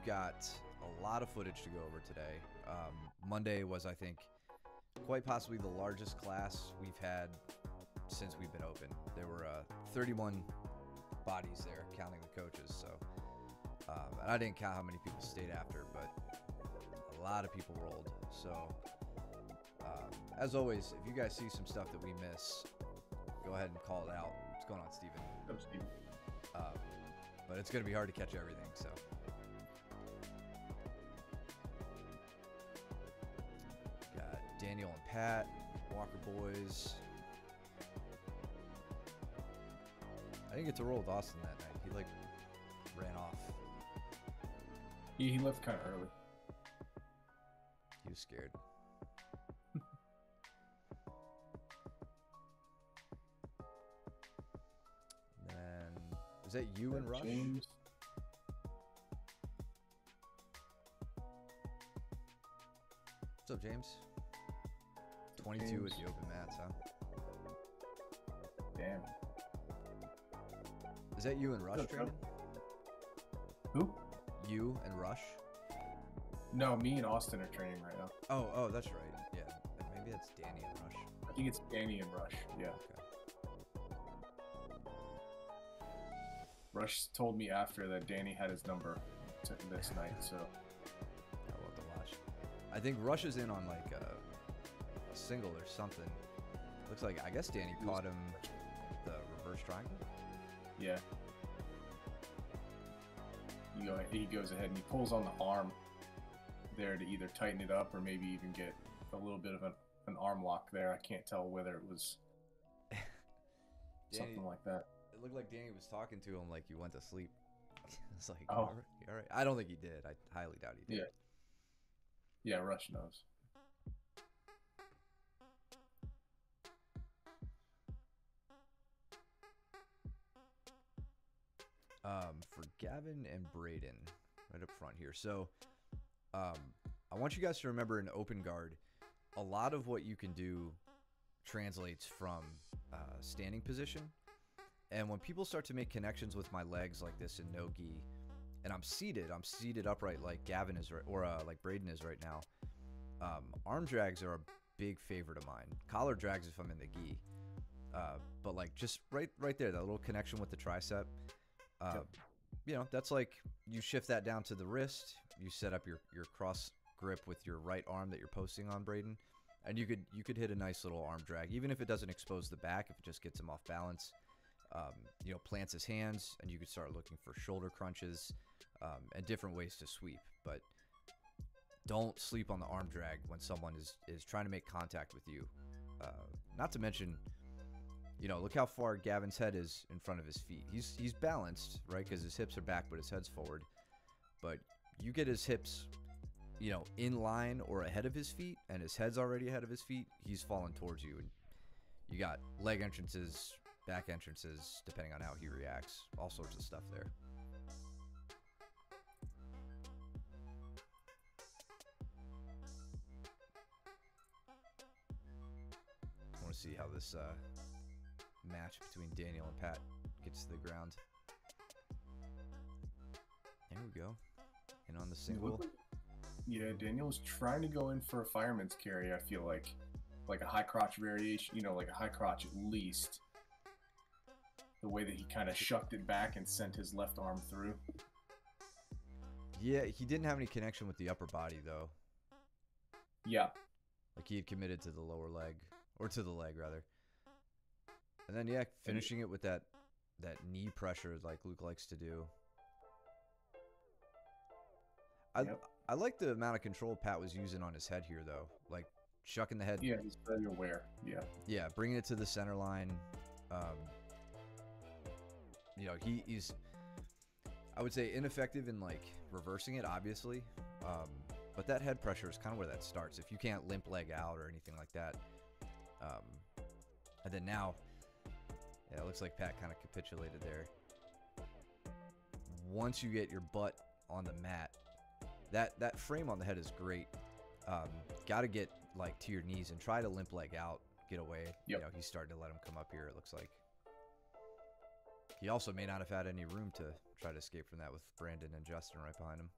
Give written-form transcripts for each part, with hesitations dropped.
got a lot of footage to go over today. Monday was, I think, quite possibly the largest class we've had since we've been open. There were 31 bodies there, counting the coaches. So, and I didn't count how many people stayed after, but a lot of people rolled. So, as always, if you guys see some stuff that we miss, go ahead and call it out. What's going on, Steven? I'm Steve. But it's going to be hard to catch everything, so. Got Daniel and Pat, Walker Boys. I didn't get to roll with Austin that night. He, ran off. He left kind of early. He was scared. Then, is that you and Rush? James. What's up, James? 22 with the open mats, huh? Damn. Is that you and Rush What's up, training? Who? You and Rush? No, me and Austin are training right now. Oh, that's right. Yeah, maybe that's Danny and Rush. I think it's Danny and Rush. Yeah. Okay. Rush told me after that Danny had his number this night, so. I'll have to watch. I think Rush is in on a single or something. Looks like, I guess Danny caught him the reverse triangle. Yeah. He goes ahead and he pulls on the arm there to either tighten it up or maybe even get a little bit of an arm lock there. I can't tell whether it was something like that. It looked like Danny was talking to him like you went to sleep. It's like, Oh. all right. I don't think he did. I highly doubt he did. Yeah, Rush knows. For Gavin and Braden, right up front here. So, I want you guys to remember in open guard, a lot of what you can do translates from standing position. And when people start to make connections with my legs like this in no gi, and I'm seated upright like Gavin is or like Braden is right now. Arm drags are a big favorite of mine. Collar drags if I'm in the gi, but like just right there, that little connection with the tricep. You know, that's like you shift that down to the wrist. You set up your cross grip with your right arm that you're posting on, Braden, and you could hit a nice little arm drag, even if it doesn't expose the back. If it just gets him off balance. You know, plants his hands, and you could start looking for shoulder crunches and different ways to sweep. But don't sleep on the arm drag when someone is trying to make contact with you. Not to mention, you know, look how far Gavin's head is in front of his feet. He's balanced, right, because his hips are back, but his head's forward. But you get his hips, you know, in line or ahead of his feet, and his head's already ahead of his feet, he's falling towards you. And you got leg entrances, back entrances, depending on how he reacts. All sorts of stuff there. I want to see how this match between Daniel and Pat gets to the ground. There we go. And on the single. Yeah, Daniel's trying to go in for a fireman's carry, I feel like a high crotch variation, you know, like a high crotch at least. The way that he kind of shucked it back and sent his left arm through. Yeah, he didn't have any connection with the upper body, though. Yeah. Like he had committed to the lower leg, or to the leg, rather. And then, yeah, finishing it with that knee pressure like Luke likes to do. I like the amount of control Pat was using on his head here, though. Like, shucking the head. Yeah, he's very aware. Yeah. Yeah, bringing it to the center line. You know, he's, I would say, ineffective in, like, reversing it, obviously. But that head pressure is kind of where that starts. If you can't limp leg out or anything like that. And then now, yeah, it looks like Pat kind of capitulated there. Once you get your butt on the mat, that frame on the head is great. Got to get, like, to your knees and try to limp leg out, get away. Yep. You know, he's starting to let him come up here, it looks like. He also may not have had any room to try to escape from that with Brandon and Justin right behind him.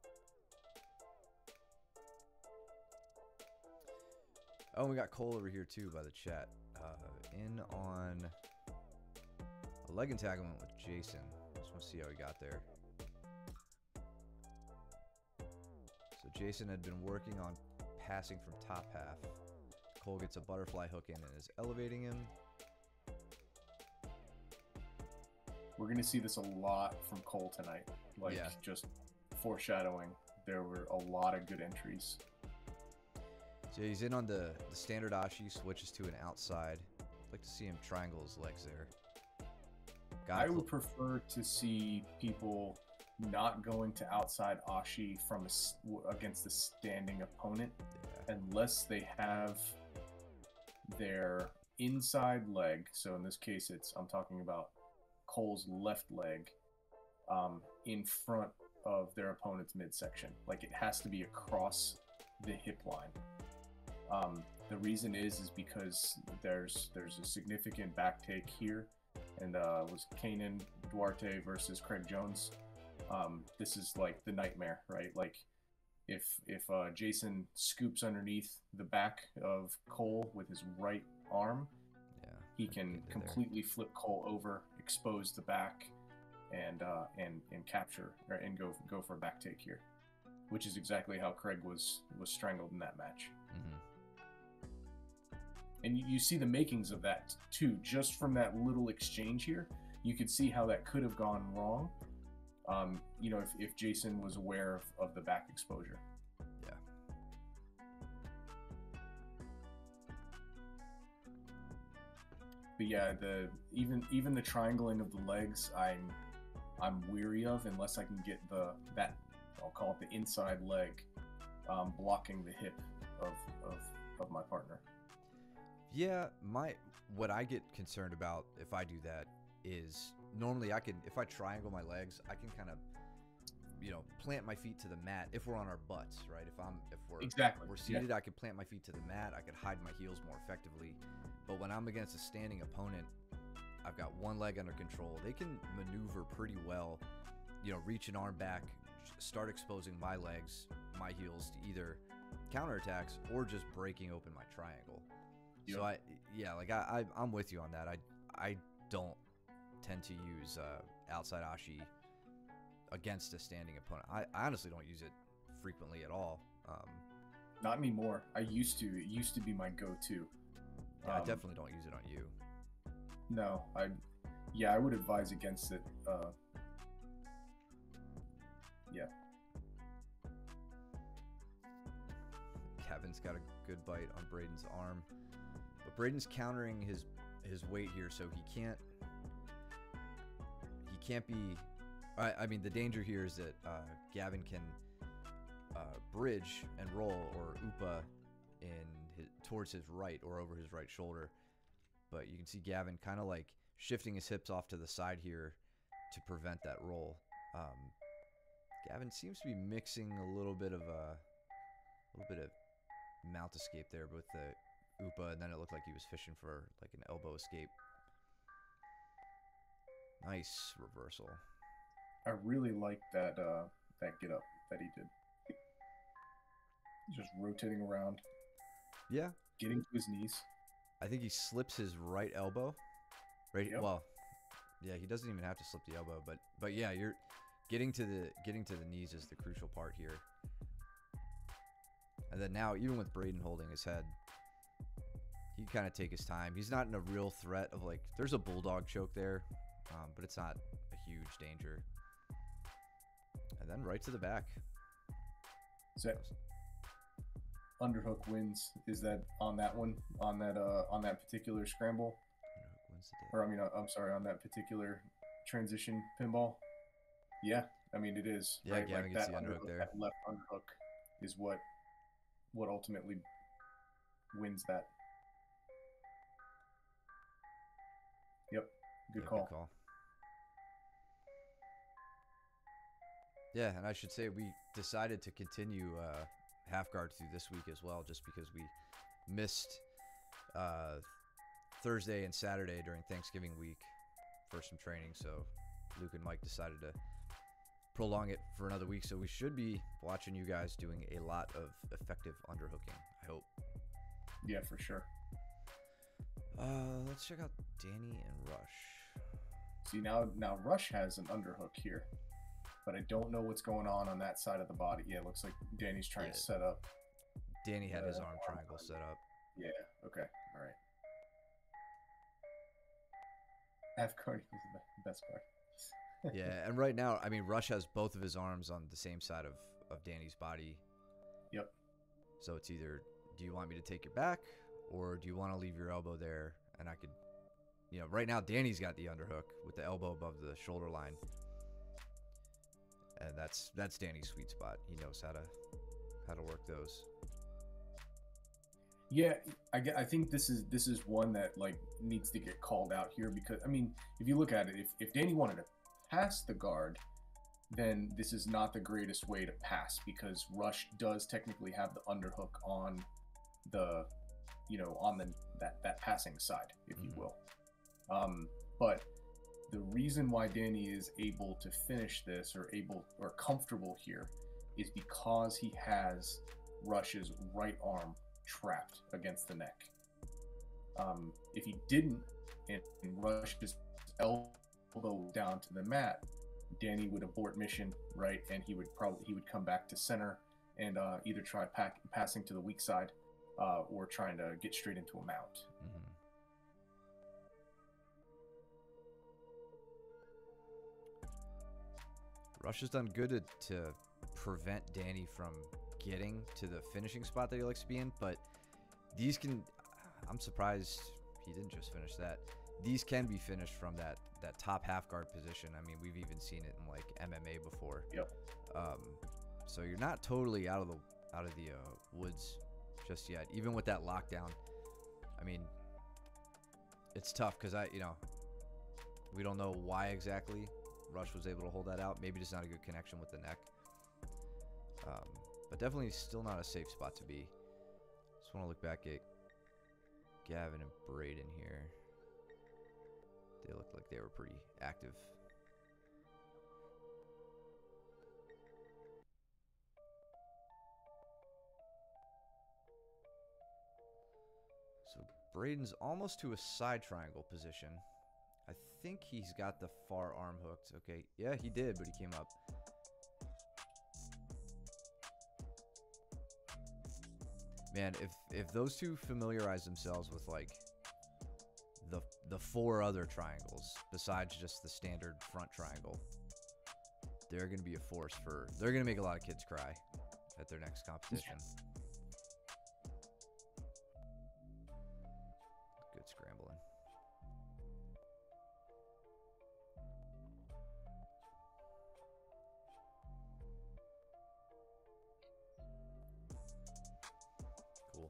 Oh, we got Cole over here too by the chat. In on a leg entanglement with Jason. Just want to see how he got there. So Jason had been working on passing from top half. Cole gets a butterfly hook in and is elevating him. We're going to see this a lot from Cole tonight. Like, Yeah. just foreshadowing. There were a lot of good entries. So he's in on the standard Ashi, switches to an outside. I'd like to see him triangle his legs there. I would prefer to see people not going to outside Ashi from against a standing opponent unless they have their inside leg. So in this case, I'm talking about Cole's left leg in front of their opponent's midsection. Like, it has to be across the hip line. The reason is because there's a significant back take here, and was Kanan Duarte versus Craig Jones. This is like the nightmare, right? Like, if Jason scoops underneath the back of Cole with his right arm, he can completely flip Cole over, expose the back, and capture and go for a back take here, which is exactly how Craig was strangled in that match. Mm-hmm. And you see the makings of that too, just from that little exchange here. You could see how that could have gone wrong. If Jason was aware of the back exposure. Yeah. But yeah, even the triangling of the legs, I'm weary of unless I can get that I'll call it the inside leg blocking the hip of my partner. Yeah, what I get concerned about if I do that is normally if I triangle my legs, I can kind of plant my feet to the mat if we're on our butts, right? If we're seated, yeah. I can plant my feet to the mat, I can hide my heels more effectively. But when I'm against a standing opponent, I've got one leg under control. They can maneuver pretty well, reach an arm back, start exposing my legs, my heels to either counterattacks or just breaking open my triangle. Yep. So I'm with you on that. I don't tend to use outside Ashi against a standing opponent. I honestly don't use it frequently at all. Not anymore. I used to. It used to be my go-to. Yeah, I definitely don't use it on you. No, I would advise against it. Yeah. Kevin's got a good bite on Braden's arm. But Braden's countering his weight here, so he can't be. I mean, the danger here is that Gavin can bridge and roll or upa towards his right or over his right shoulder. But you can see Gavin kind of like shifting his hips off to the side here to prevent that roll. Gavin seems to be mixing a little bit of mount escape there with the upa, and then it looked like he was fishing for like an elbow escape. Nice reversal. I really like that get up that he did. Just rotating around. Yeah. Getting to his knees. I think he slips his right elbow. Right. Yep. Well, yeah, he doesn't even have to slip the elbow, but yeah, you're getting to the knees is the crucial part here. And then now, even with Braden holding his head, he kind of take his time. He's not in a real threat of like, there's a bulldog choke there, but it's not a huge danger. And then right to the back. Is that underhook wins? Is that on that one? On that particular scramble? Or I'm sorry, on that particular transition pinball? Yeah, I mean it is. Yeah, right? Gavin like gets that the underhook there. That left underhook is what ultimately wins that. Yep, good call. Yeah, and I should say we decided to continue half guard through this week as well, just because we missed Thursday and Saturday during Thanksgiving week for some training. So Luke and Mike decided to prolong it for another week. So we should be watching you guys doing a lot of effective underhooking, I hope. Yeah, for sure. Let's check out Danny and Rush. See, now Rush has an underhook here, but I don't know what's going on that side of the body. Yeah, it looks like Danny's trying to set up. Danny had his arm triangle set up. Yeah, okay, all right. Half guard is the best part. Yeah, and right now, I mean, Rush has both of his arms on the same side of Danny's body. Yep. So it's either, do you want me to take your back, or do you want to leave your elbow there? And I could, right now Danny's got the underhook with the elbow above the shoulder line, and that's Danny's sweet spot. He knows how to work those. Yeah, I think this is one that like needs to get called out here, because I mean, if you look at it, if Danny wanted to pass the guard, then this is not the greatest way to pass, because Rush does technically have the underhook on the that passing side, if you will. But the reason why Danny is able to finish this or comfortable here is because he has Rush's right arm trapped against the neck. If he didn't and Rush his elbow down to the mat, Danny would abort mission, right? And he would come back to center and either try passing to the weak side or trying to get straight into a mount. Rush has done good to prevent Danny from getting to the finishing spot that he likes to be in, but these can, I'm surprised he didn't just finish that. These can be finished from that top half guard position. I mean, we've even seen it in like MMA before. Yep. So you're not totally out of the woods just yet, even with that lockdown. I mean, it's tough because we don't know why exactly Rush was able to hold that out. Maybe just not a good connection with the neck. But definitely still not a safe spot to be. Just want to look back at Gavin and Braden here. They looked like they were pretty active. So Braden's almost to a side triangle position. I think he's got the far arm hooked. Okay, yeah, he did, but he came up. Man, if those two familiarize themselves with like the 4 other triangles besides just the standard front triangle, they're gonna be a force they're gonna make a lot of kids cry at their next competition. Good scrambling.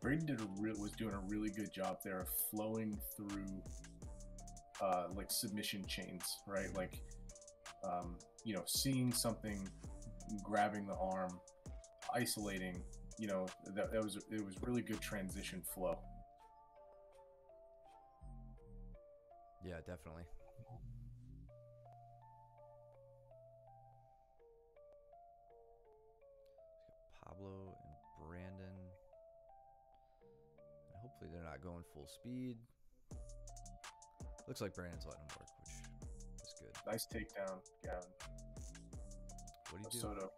Braden was doing a really good job there of flowing through like submission chains, right? Like seeing something, grabbing the arm, isolating, it was really good transition flow. Yeah, definitely. Pablo and Brandon. Hopefully they're not going full speed. Looks like Brandon's letting him work, which is good. Nice takedown, Gavin. What do you do? Soto.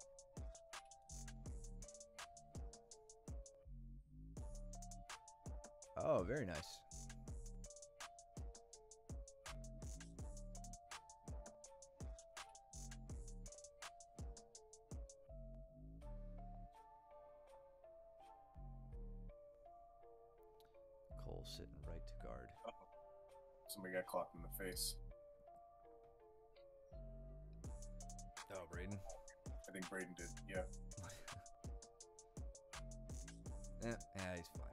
Oh, very nice. Cole sitting right to guard. Somebody got clocked in the face. Oh, Braden? I think Braden did, yeah. Yeah, he's fine.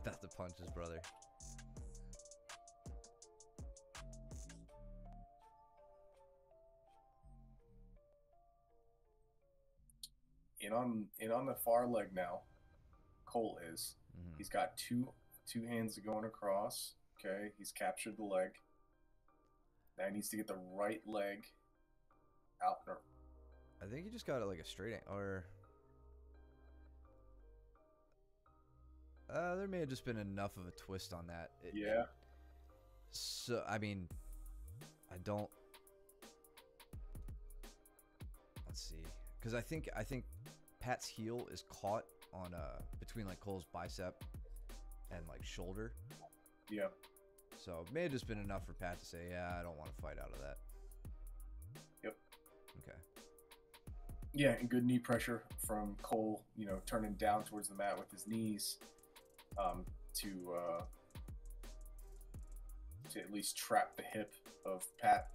About to punch his brother. In on the far leg now, Cole is. Mm-hmm. He's got two hands going across. Okay, he's captured the leg. Now he needs to get the right leg out. I think he just got it like a straight or there may have just been enough of a twist on that. Yeah. So I mean, I don't. Let's see, because I think Pat's heel is caught on between like Cole's bicep and like shoulder. Yeah. So it may have just been enough for Pat to say, yeah, I don't want to fight out of that. Yep. Okay. Yeah, and good knee pressure from Cole, you know, turning down towards the mat with his knees to at least trap the hip of Pat.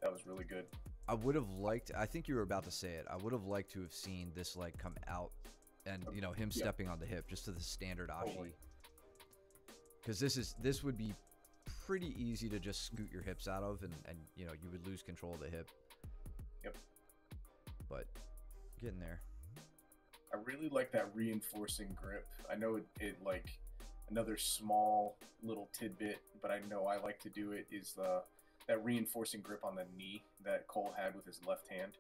That was really good. I would have liked, I think you were about to say it, I would have liked to have seen this leg come out and, you know, him stepping on the hip just to the standard Ashi. Because this would be pretty easy to just scoot your hips out of and you know, you would lose control of the hip. Yep. But getting there. I really like that reinforcing grip. I know it like another small little tidbit, but I know I like to do it is that reinforcing grip on the knee that Cole had with his left hand.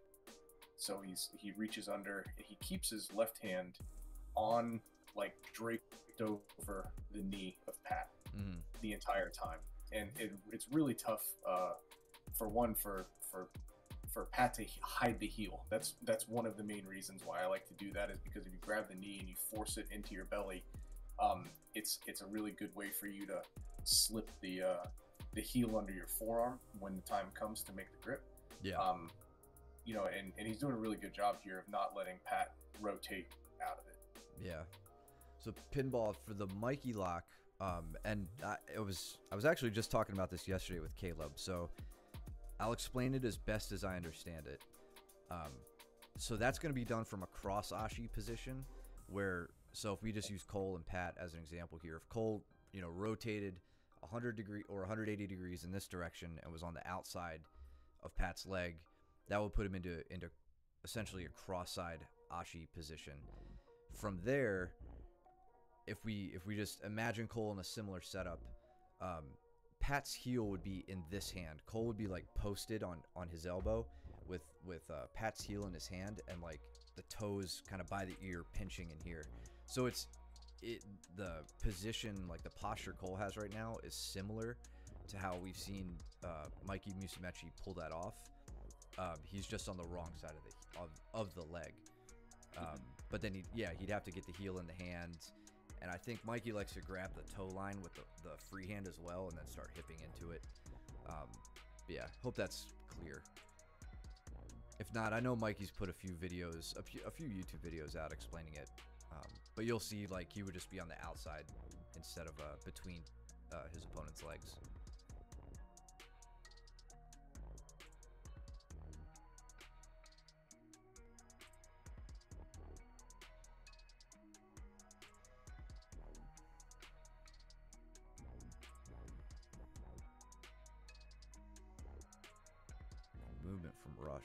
So he reaches under, he keeps his left hand on like draped over the knee of Pat the entire time, and it's really tough for Pat to hide the heel. That's one of the main reasons why I like to do that, is because if you grab the knee and you force it into your belly, it's a really good way for you to slip the heel under your forearm when the time comes to make the grip. Yeah. You know, and he's doing a really good job here of not letting Pat rotate out of it. Yeah. So pinball for the Mikey lock, and I was actually just talking about this yesterday with Caleb. So I'll explain it as best as I understand it. So that's going to be done from a cross Ashi position, where, so if we just use Cole and Pat as an example here, if Cole, you know, rotated 100 degree or 180 degrees in this direction and was on the outside of Pat's leg, that would put him into essentially a cross-side Ashi position. From there, if we just imagine Cole in a similar setup, Pat's heel would be in this hand. Cole would be like posted on his elbow with Pat's heel in his hand, and like the toes kind of by the ear pinching in here. So the position, like the posture Cole has right now, is similar to how we've seen Mikey Musumeci pull that off. He's just on the wrong side of the leg. But then he'd have to get the heel in the hand, and I think Mikey likes to grab the toe line with the free hand as well, and then start hipping into it. Yeah, hope that's clear. If not, I know Mikey's put a few videos, a few YouTube videos out explaining it. But you'll see, like, he would just be on the outside instead of between his opponent's legs. Movement from Rush,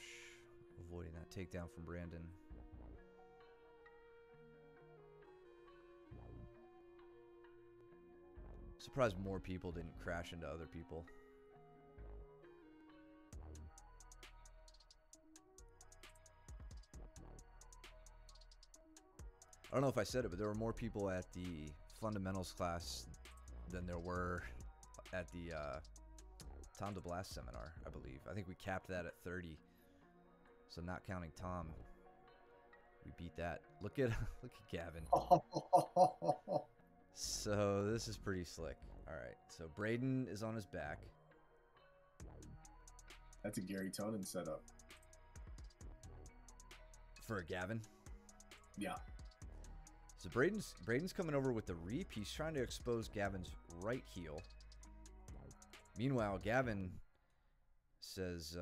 avoiding that takedown from Brandon. Surprised more people didn't crash into other people. I don't know if I said it, but there were more people at the fundamentals class than there were at the Tom DeBlas seminar, I believe. I think we capped that at 30. So not counting Tom, we beat that. Look at Gavin. So this is pretty slick. All right, so Braden is on his back. That's a Gary Tonin setup. For Gavin? Yeah. So Braden's coming over with the reap. He's trying to expose Gavin's right heel. Meanwhile, Gavin says,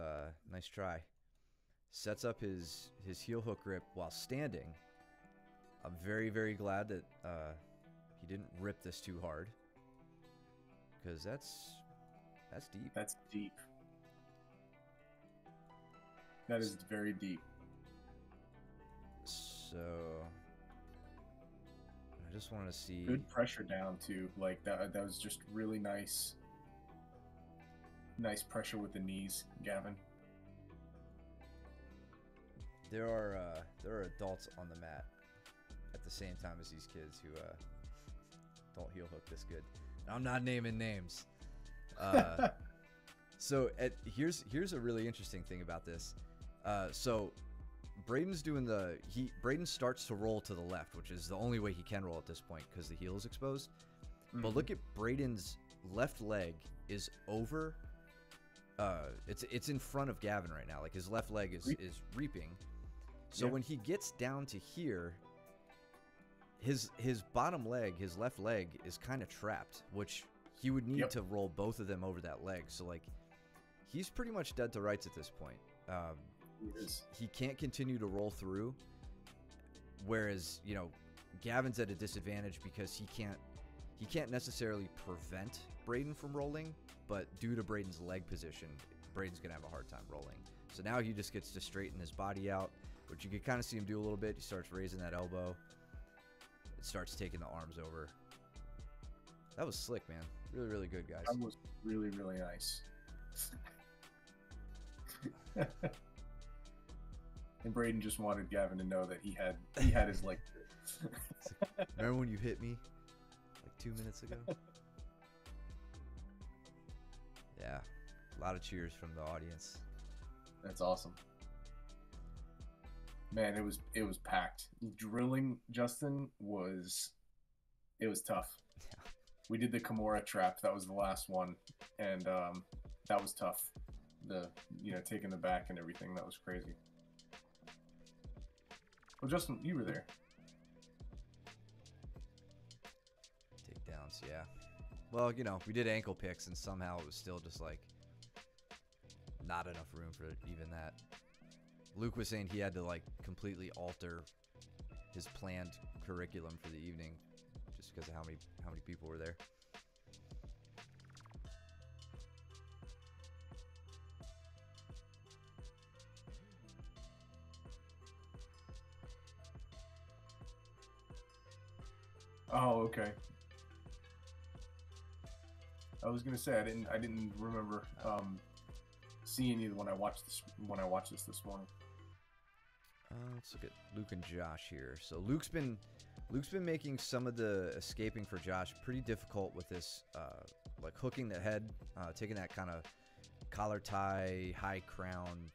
nice try. Sets up his heel hook grip while standing. I'm very, very glad that he didn't rip this too hard, because that's deep. That's deep. That is very deep. So I just want to see. Good pressure down too. Like that was just really nice. Nice pressure with the knees, Gavin. there are adults on the mat at the same time as these kids who don't heel hook this good. I'm not naming names. So here's a really interesting thing about this. So Braden's doing Braden starts to roll to the left, which is the only way he can roll at this point because the heel is exposed. Mm-hmm. But look at Braden's left leg is over. It's in front of Gavin right now. Like his left leg is reaping. So when he gets down to here, his bottom leg, his left leg, is kind of trapped, which he would need to roll both of them over that leg. So like he's pretty much dead to rights at this point. He can't continue to roll through, whereas Gavin's at a disadvantage because he can't necessarily prevent Braden from rolling, but due to Braden's leg position, Braden's gonna have a hard time rolling. So now he just gets to straighten his body out, which you can kind of see him do a little bit. He starts raising that elbow. It starts taking the arms over. That was slick, man. Really, really good, guys. That was really, really nice. And Braden just wanted Gavin to know that he had his leg. Remember when you hit me like 2 minutes ago? Yeah, a lot of cheers from the audience. That's awesome. Man, it was packed. Drilling, Justin, was tough. Yeah. We did the Kimura trap. That was the last one, and that was tough. Taking the back and everything, that was crazy. Well, Justin, you were there. Takedowns, yeah. Well, we did ankle picks, and somehow it was still just like not enough room for even that. Luke was saying he had to like completely alter his planned curriculum for the evening just because of how many people were there. Oh, okay. I was gonna say I didn't remember seeing you when I watched this this morning. Let's look at Luke and Josh here. So Luke's been making some of the escaping for Josh pretty difficult with this, like hooking the head, taking that kind of collar tie, high crown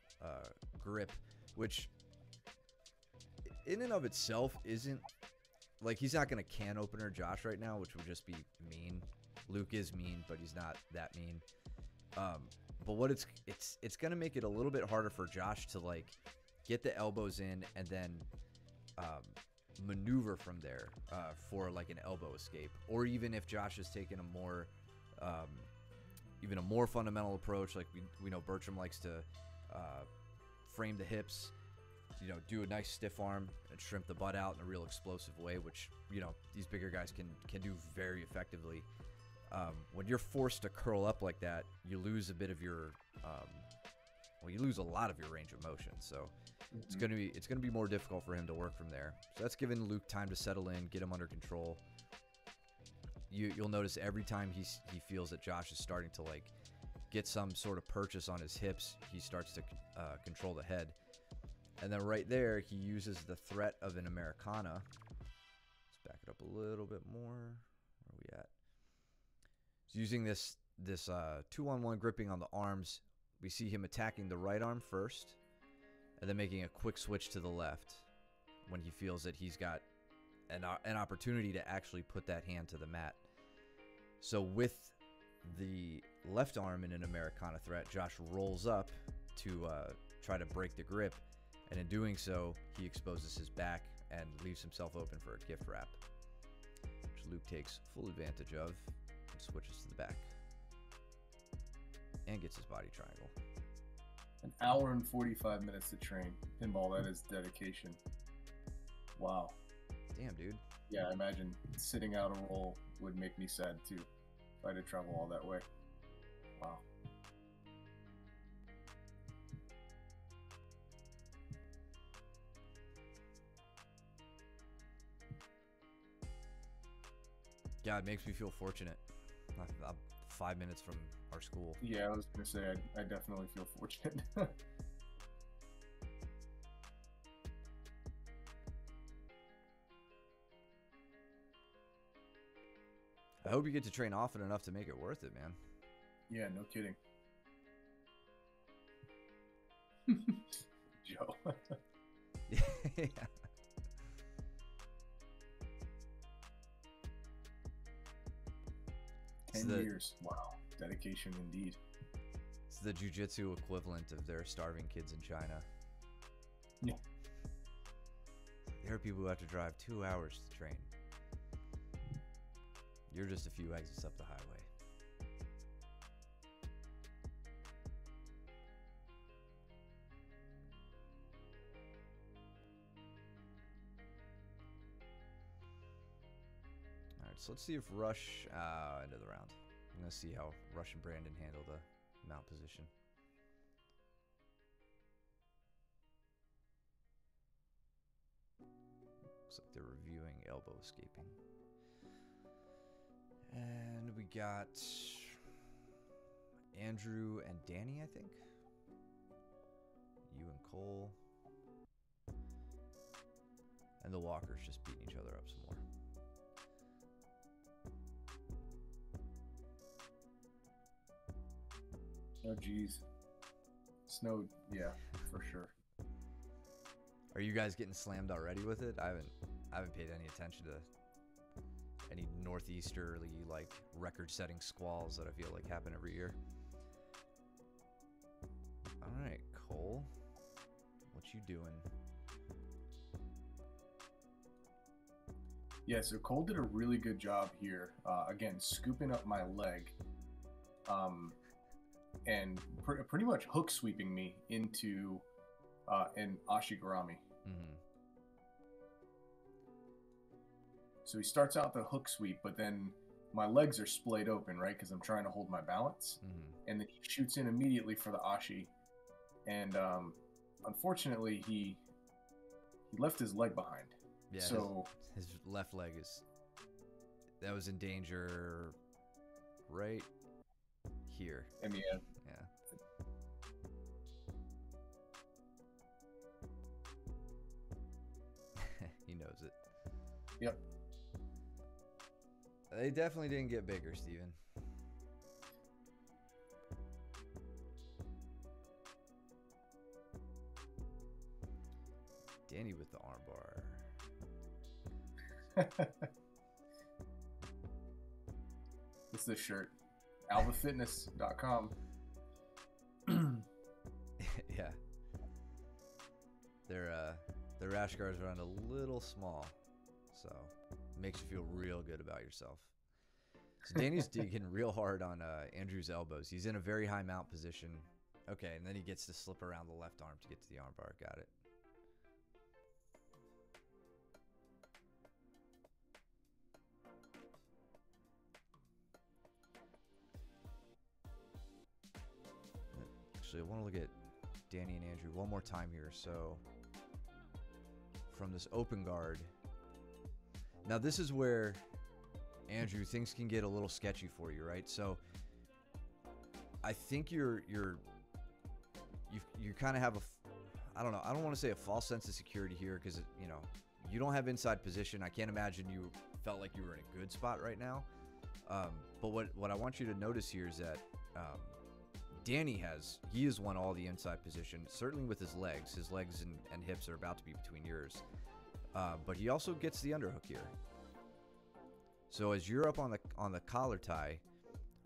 grip, which in and of itself isn't like he's not gonna can opener Josh right now, which would just be mean. Luke is mean, but he's not that mean. But what it's gonna make it a little bit harder for Josh to like get the elbows in and then maneuver from there for like an elbow escape, or even if Josh is taking a more even a more fundamental approach, like we know Bertram likes to frame the hips, do a nice stiff arm and shrimp the butt out in a real explosive way, which these bigger guys can do very effectively. When you're forced to curl up like that, you lose a bit of your you lose a lot of your range of motion. So it's gonna be more difficult for him to work from there. So that's giving Luke time to settle in, get him under control. You'll notice every time he feels that Josh is starting to like get some sort of purchase on his hips, he starts to control the head. And then right there, he uses the threat of an Americana. Let's back it up a little bit more. Where are we at? He's using this 2-on-1 gripping on the arms. We see him attacking the right arm first, and then making a quick switch to the left when he feels that he's got an opportunity to actually put that hand to the mat. So with the left arm in an Americana threat, Josh rolls up to try to break the grip, and in doing so, he exposes his back and leaves himself open for a gift wrap, which Luke takes full advantage of and switches to the back and gets his body triangle. An hour and 45 minutes to train. Pinball, that is dedication. Wow. Damn, dude. Yeah, I imagine sitting out a roll would make me sad too if I had to travel all that way. Wow. Yeah, it makes me feel fortunate. I'm 5 minutes from our school. Yeah, I was gonna say I definitely feel fortunate. I hope you get to train often enough to make it worth it, man. Yeah, no kidding. Joe. Yeah. 10 years. Wow. Dedication indeed. It's the jiu-jitsu equivalent of their starving kids in China. Yeah. There are people who have to drive 2 hours to train. You're just a few exits up the highway. All right, so let's see if Rush end of the round. I'm gonna see how Rush and Brandon handle the mount position. Looks like they're reviewing elbow escaping. And we got Andrew and Danny, I think. You and Cole. And the Walkers just beating each other up some more. Oh, geez. Snowed, yeah, for sure. Are you guys getting slammed already with it? I haven't paid any attention to any northeasterly like record-setting squalls that I feel like happen every year. All right, Cole, what you doing? Yeah, so Cole did a really good job here. Again, scooping up my leg, and pretty much hook sweeping me into an ashigarami. Mm-hmm. So he starts out the hook sweep, but then my legs are splayed open, right? Because I'm trying to hold my balance. Mm-hmm. And then he shoots in immediately for the ashi. And unfortunately, he left his leg behind. Yeah, so his left leg that was in danger right here. in the end. Yeah. He knows it. Yep. They definitely didn't get bigger, Steven. Danny with the armbar. It's this shirt. AlvaFitness.com. Yeah. Their rash guards are on a little small, so it makes you feel real good about yourself. So Danny's digging real hard on Andrew's elbows. He's in a very high mount position. Okay, and then he gets to slip around the left arm to get to the armbar. Got it. Actually, I want to look at Danny and Andrew one more time here. So from this open guard. Now this is where, Andrew, things can get a little sketchy for you, right? So I think you kind of have I don't know, I don't want to say a false sense of security here because, you know, you don't have inside position. I can't imagine you felt like you were in a good spot right now. But what I want you to notice here is that Danny has won all the inside position, certainly with his legs. His legs and hips are about to be between yours. But he also gets the underhook here. So as you're up on the collar tie,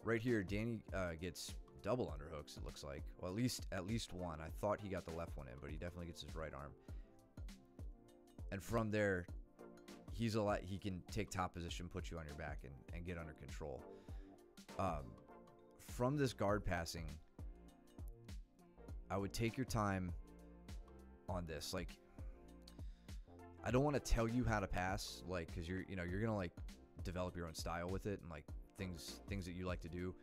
right here, Danny gets double underhooks. It looks like, well, at least one. I thought he got the left one in, but he definitely gets his right arm. And from there, he can take top position, put you on your back, and get under control. From this guard passing, I would take your time on this. Like, I don't want to tell you how to pass, like, because you're gonna like develop your own style with it and like things that you like to do.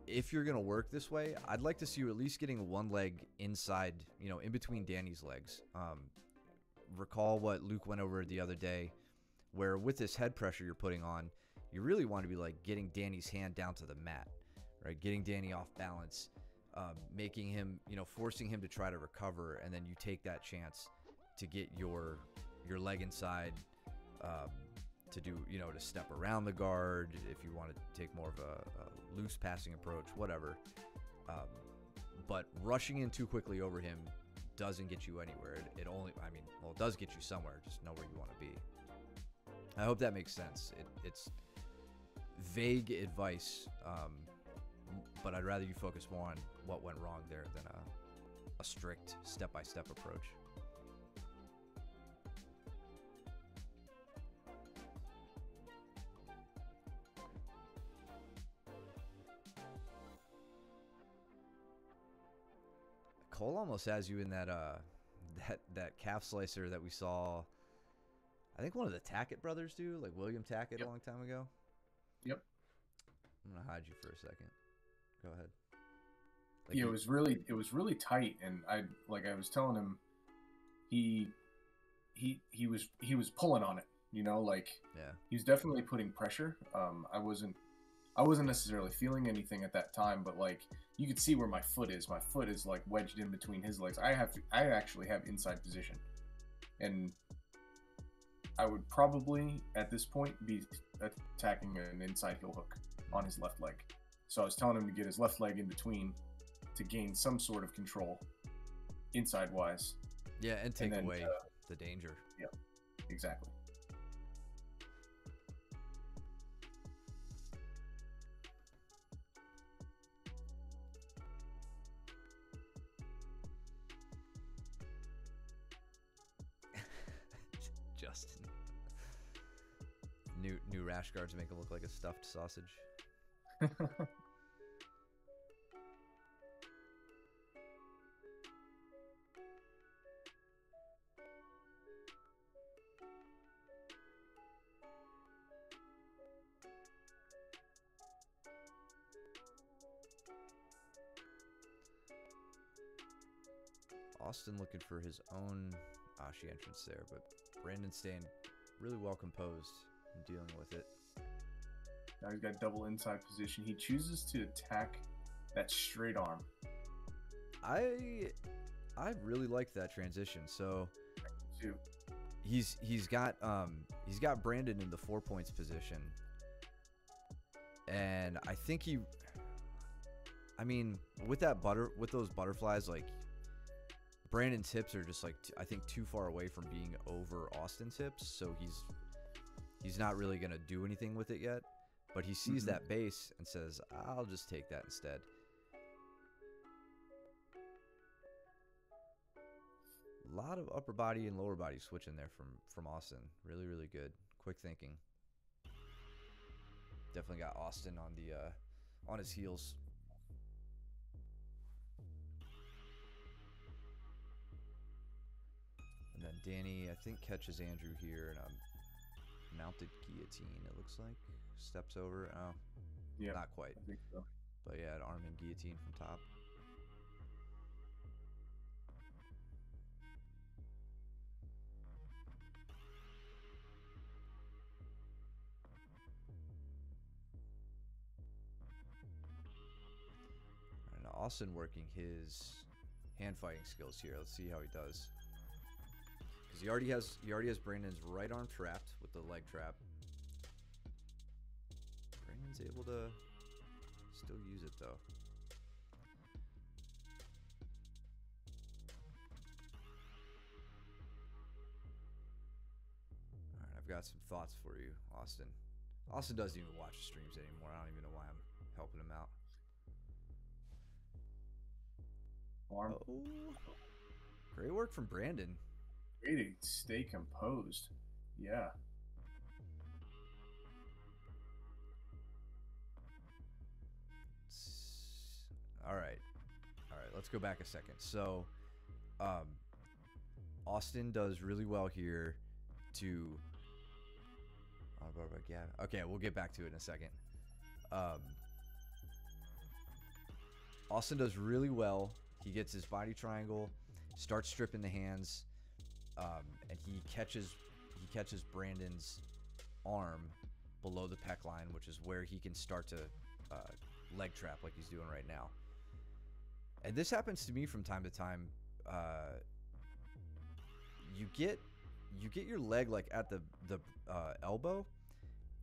If you're gonna work this way, I'd like to see you at least getting one leg inside, in between Danny's legs. Recall what Luke went over the other day, where with this head pressure you're putting on, you really want to be like getting Danny's hand down to the mat, right? Getting Danny off balance, making him, forcing him to try to recover, and then you take that chance to get your leg inside, to do, to step around the guard, if you want to take more of a loose passing approach, whatever. But rushing in too quickly over him doesn't get you anywhere. It only, it does get you somewhere. Just know where you want to be. I hope that makes sense. It's vague advice, but I'd rather you focus more on what went wrong there than a strict step-by-step approach. Cole almost has you in that calf slicer that we saw. I think one of the Tackett brothers do, like William Tackett a long time ago. Yep. I'm gonna hide you for a second. Go ahead. Like it was really tight, and I was telling him, he was pulling on it. Yeah. He was definitely putting pressure. I wasn't necessarily feeling anything at that time, but like you could see where my foot is. My foot is like wedged in between his legs. I actually have inside position, and I would probably at this point be attacking an inside heel hook on his left leg. So I was telling him to get his left leg in between to gain some sort of control inside wise. Yeah, and take away the danger. Yeah, exactly. Justin. New rash guards make him look like a stuffed sausage. Austin looking for his own Ashi entrance there, but Brandon staying really well composed and dealing with it. Now he's got double inside position. He chooses to attack that straight arm. I really like that transition. So too. He's got Brandon in the 4 points position, and I think with those butterflies, like Brandon's hips are just like I think too far away from being over Austin's hips, so he's not really gonna do anything with it yet. But he sees that base and says, "I'll just take that instead." A lot of upper body and lower body switching there from Austin. Really, really good. Quick thinking. Definitely got Austin on his heels. And then Danny, I think, catches Andrew here in a mounted guillotine, it looks like. Steps over. Oh, yeah, not quite. I think so. But yeah, an arm and guillotine from top. And Austin working his hand fighting skills here. Let's see how he does. Because he already has Brandon's right arm trapped with the leg trap. Brandon's able to still use it though. Alright, I've got some thoughts for you, Austin. Austin doesn't even watch the streams anymore. I don't even know why I'm helping him out. Arm. Oh, great work from Brandon. Way to stay composed. Yeah. All right. Let's go back a second. So, Austin does really well here to. Okay, we'll get back to it in a second. Austin does really well. He gets his body triangle, starts stripping the hands, and he catches Brandon's arm below the pec line, which is where he can start to leg trap like he's doing right now. And this happens to me from time to time. You get your leg like at the elbow,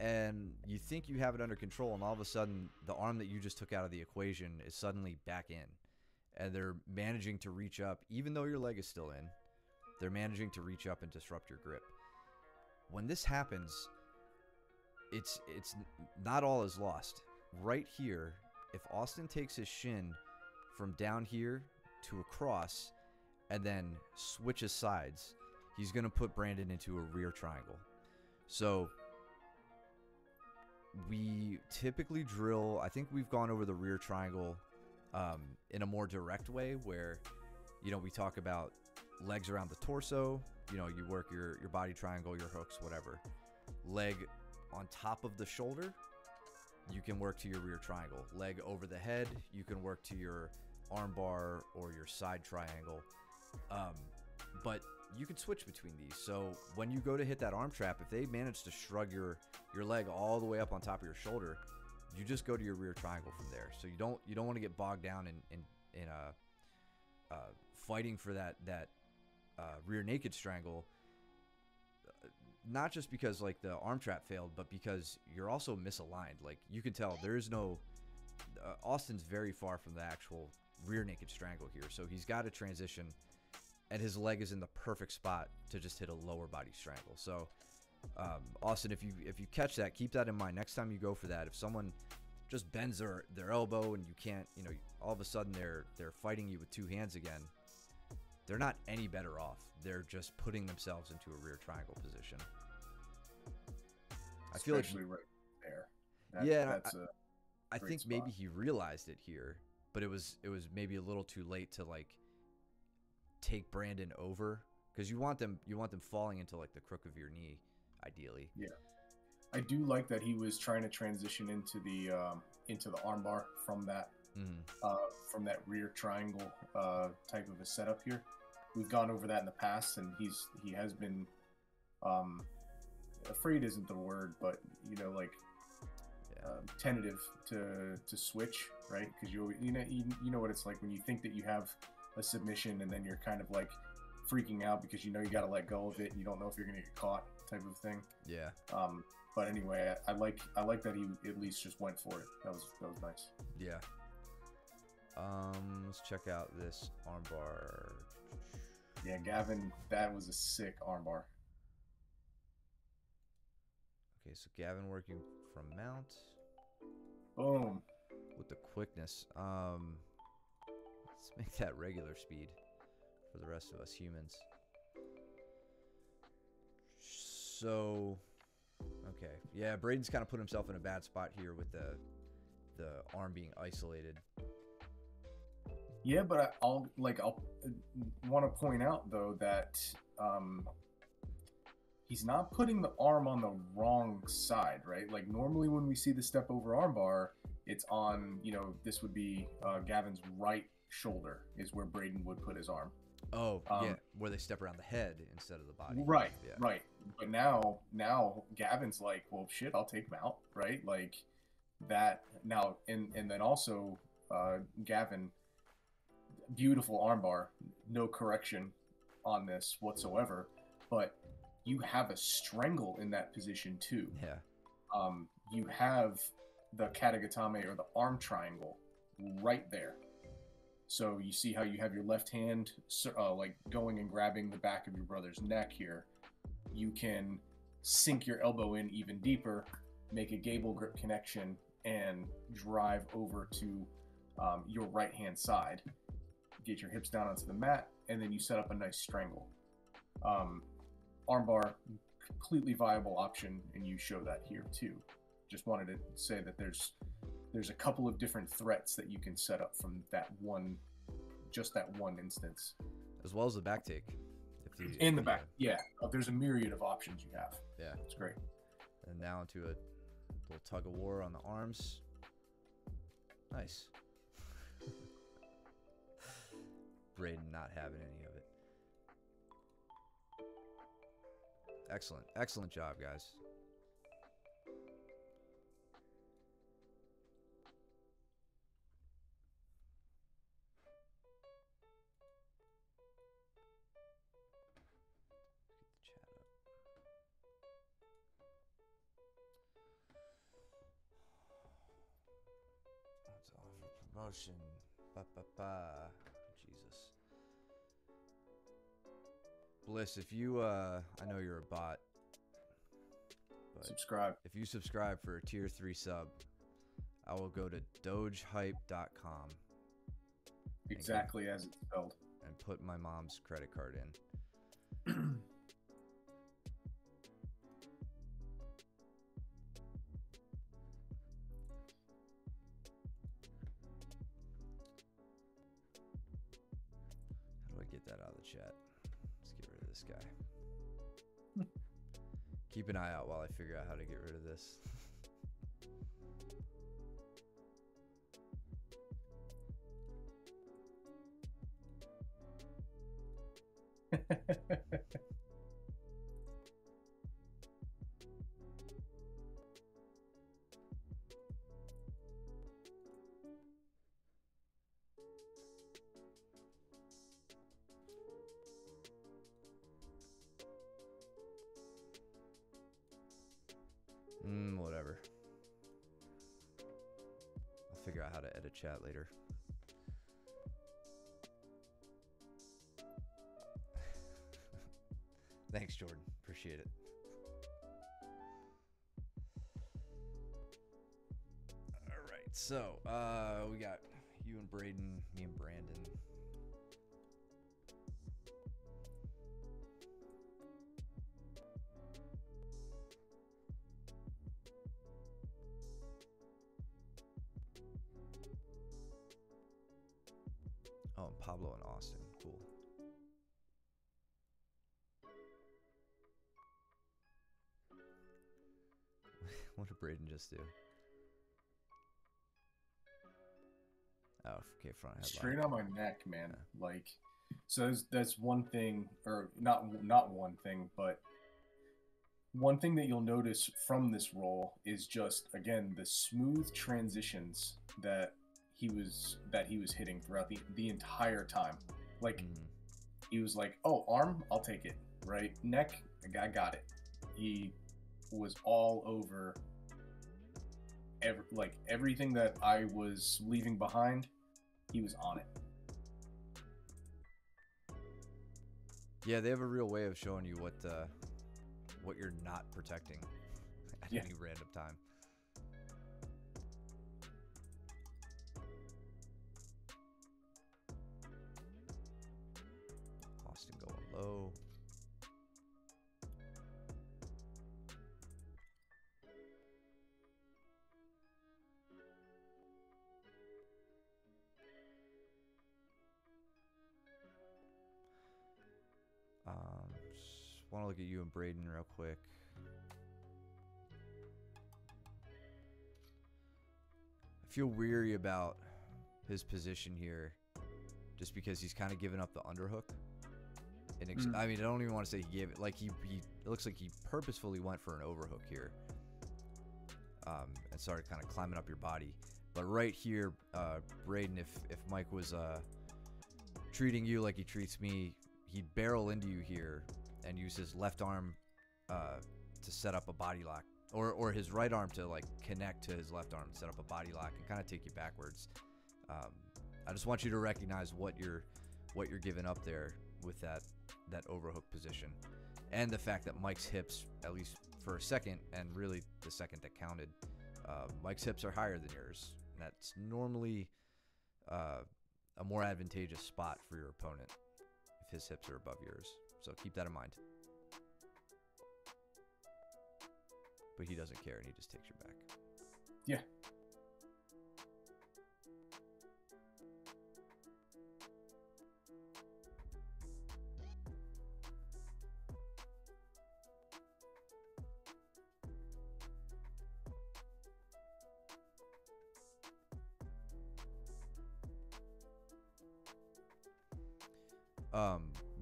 and you think you have it under control, and all of a sudden the arm that you just took out of the equation is suddenly back in, and they're managing to reach up even though your leg is still in. They're managing to reach up and disrupt your grip. When this happens, it's not all is lost. Right here, if Austin takes his shin from down here to across and then switches sides, he's going to put Brandon into a rear triangle. So we typically drill, I think we've gone over the rear triangle in a more direct way where, you know, we talk about legs around the torso, you know, you work your body triangle, your hooks, whatever. Leg on top of the shoulder, you can work to your rear triangle. Leg over the head, you can work to your arm bar or your side triangle. But you can switch between these. So when you go to hit that arm trap, if they manage to shrug your leg all the way up on top of your shoulder, you just go to your rear triangle from there. So you don't want to get bogged down in fighting for that rear naked strangle. Not just because like the arm trap failed, but because you're also misaligned. Like you can tell there is no Austin's very far from the actual rear naked strangle here. So he's got to transition, and his leg is in the perfect spot to just hit a lower body strangle. So Austin, if you catch that, keep that in mind next time you go for that. If someone just bends their elbow and you can't, you know, all of a sudden they're fighting you with two hands again, they're not any better off. They're just putting themselves into a rear triangle position. I feel like right there. I think spot. maybe he realized it here, but it was maybe a little too late to like take Brandon over, because you want them falling into like the crook of your knee, ideally. Yeah, I do like that he was trying to transition into the armbar from that rear triangle type of a setup here. We've gone over that in the past, and he has been afraid isn't the word, but you know, like tentative to switch, right? Because you know what it's like when you think that you have a submission, and then you're kind of like freaking out because you know you got to let go of it, and you don't know if you're gonna get caught, type of thing. Yeah. But anyway, I like that he at least just went for it. That was nice. Yeah. Let's check out this armbar. Yeah, Gavin, that was a sick armbar. Okay, so Gavin working from mount. Boom. With the quickness. Let's make that regular speed for the rest of us humans. So, okay. Yeah, Braden's kind of put himself in a bad spot here with the arm being isolated. Yeah, but I'll want to point out though that he's not putting the arm on the wrong side, right? Like normally when we see the step over armbar, it's on, you know, this would be Gavin's right shoulder is where Braden would put his arm. Oh, yeah, where they step around the head instead of the body. Right, yeah. Right. But now Gavin's like, well, shit, I'll take mount, right? Like that now, and then also Gavin, beautiful armbar, no correction on this whatsoever, but you have a strangle in that position too. Yeah. You have the katagatame or the arm triangle right there. So you see how you have your left hand like going and grabbing the back of your brother's neck here. You can sink your elbow in even deeper, make a gable grip connection, and drive over to your right hand side. Get your hips down onto the mat, and then you set up a nice strangle. Armbar, completely viable option, and you show that here too. Just wanted to say that there's a couple of different threats that you can set up from that one instance, as well as the back take. In the back, yeah. There's a myriad of options you have. Yeah, it's great. And now into a little tug of war on the arms. Nice. Braden not having any of it. Excellent job, guys. promotion. Ba, ba, ba. Jesus. Bliss, if you, I know you're a bot, but Subscribe. if you subscribe for a tier 3 sub, I will go to dogehype.com. Exactly as it's spelled. And put my mom's credit card in. How do I get that out of the chat? Let's get rid of this guy. Keep an eye out while I figure out how to get rid of this. Whatever. I'll figure out how to edit chat later. Thanks, Jordan. Appreciate it. All right, so we got you and Braden, me and Brandon. Oh, and Pablo and Austin. Cool. What did Braden just do? Oh, okay, front headlock. Straight on my neck, man. Yeah. Like, so that's one thing, or not one thing, but one thing that you'll notice from this role is just, again, the smooth transitions that he was hitting throughout the entire time. Like, he was like, oh, arm, I'll take it, right? Neck, I got it. He was all over everything that I was leaving behind, he was on it. Yeah, they have a real way of showing you what you're not protecting at any random time. Austin going low. Just want to look at you and Braden real quick. I feel weary about his position here just because he's kind of given up the underhook. And I mean, I don't even want to say he gave it. Like, it looks like he purposefully went for an overhook here. And started kind of climbing up your body. But right here, Braden, if Mike was treating you like he treats me, he'd barrel into you here and use his left arm to set up a body lock, or his right arm to like connect to his left arm and set up a body lock and kind of take you backwards. I just want you to recognize what you're giving up there with that overhook position, and the fact that Mike's hips, at least for a second, and really the second that counted, Mike's hips are higher than yours. That's normally a more advantageous spot for your opponent if his hips are above yours. So keep that in mind. But he doesn't care, and he just takes your back. Yeah.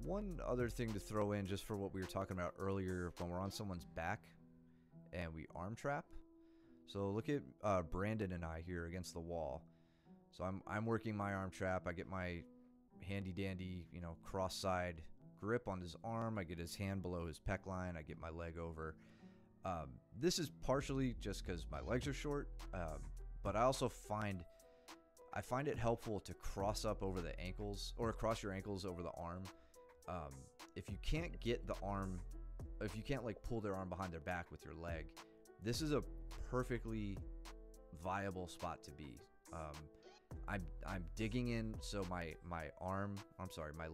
One other thing to throw in, just for what we were talking about earlier, when we're on someone's back and we arm trap. So look at Brandon and I here against the wall. So I'm working my arm trap. I get my handy dandy, cross side grip on his arm. I get his hand below his pec line. I get my leg over. This is partially just because my legs are short, but I also find I find it helpful to cross up over the ankles or across your ankles over the arm. If you can't get the arm, if you can't like pull their arm behind their back with your leg, this is a perfectly viable spot to be. I'm digging in, so my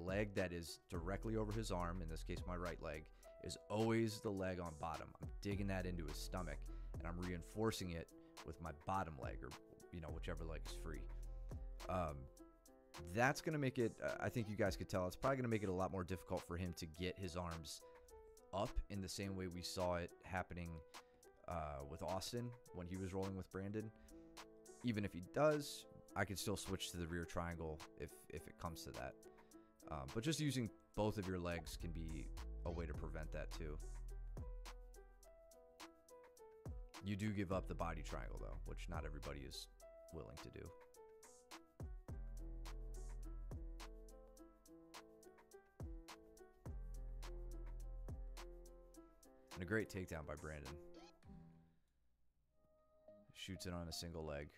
leg that is directly over his arm, in this case my right leg, is always the leg on bottom. I'm digging that into his stomach, and I'm reinforcing it with my bottom leg, or whichever leg is free. That's gonna make it, I think you guys could tell, it's probably gonna make it a lot more difficult for him to get his arms up in the same way we saw it happening with Austin when he was rolling with Brandon. Even if he does, I could still switch to the rear triangle if it comes to that. But just using both of your legs can be a way to prevent that too. You do give up the body triangle though, which not everybody is willing to do. And a great takedown by Brandon. Shoots it on a single leg.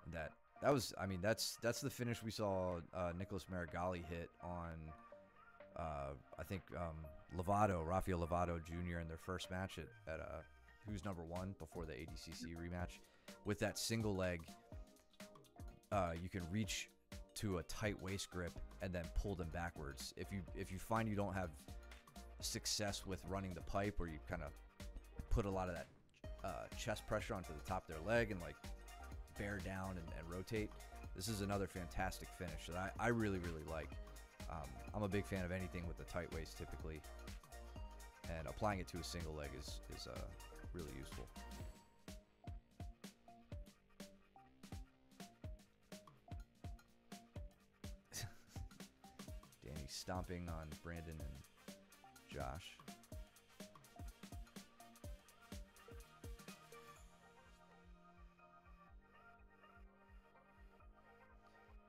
And that was, I mean, that's the finish we saw Nicholas Marigali hit on, I think, Rafael Lovato Jr. in their first match at Who's Number One before the ADCC rematch. With that single leg, you can reach to a tight waist grip and then pull them backwards. If you find you don't have success with running the pipe, where you kind of put a lot of that chest pressure onto the top of their leg and like bear down and rotate, this is another fantastic finish that I really like. I'm a big fan of anything with a tight waist typically, and applying it to a single leg is really useful. Danny stomping on Brandon and Josh.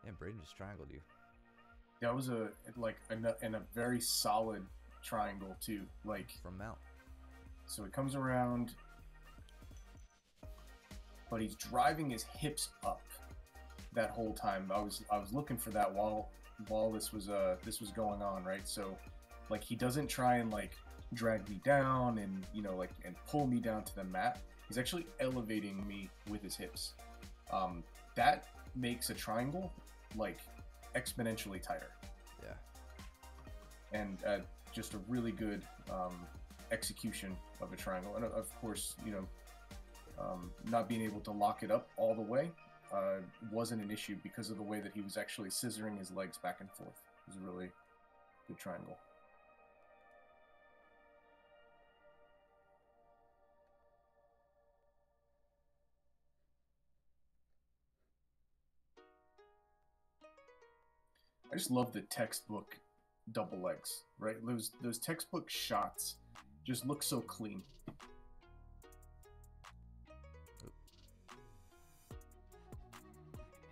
And Brayden just triangled you. That was a very solid triangle too. Like from mount. So it comes around, but he's driving his hips up that whole time. I was looking for that while this was going on, right? So like he doesn't try and like drag me down and and pull me down to the mat. He's actually elevating me with his hips. That makes a triangle like exponentially tighter. Yeah. And just a really good execution of a triangle, and of course, not being able to lock it up all the way wasn't an issue because of the way that he was actually scissoring his legs back and forth. It was a really good triangle. I just love the textbook double legs, right? Those textbook shots just look so clean.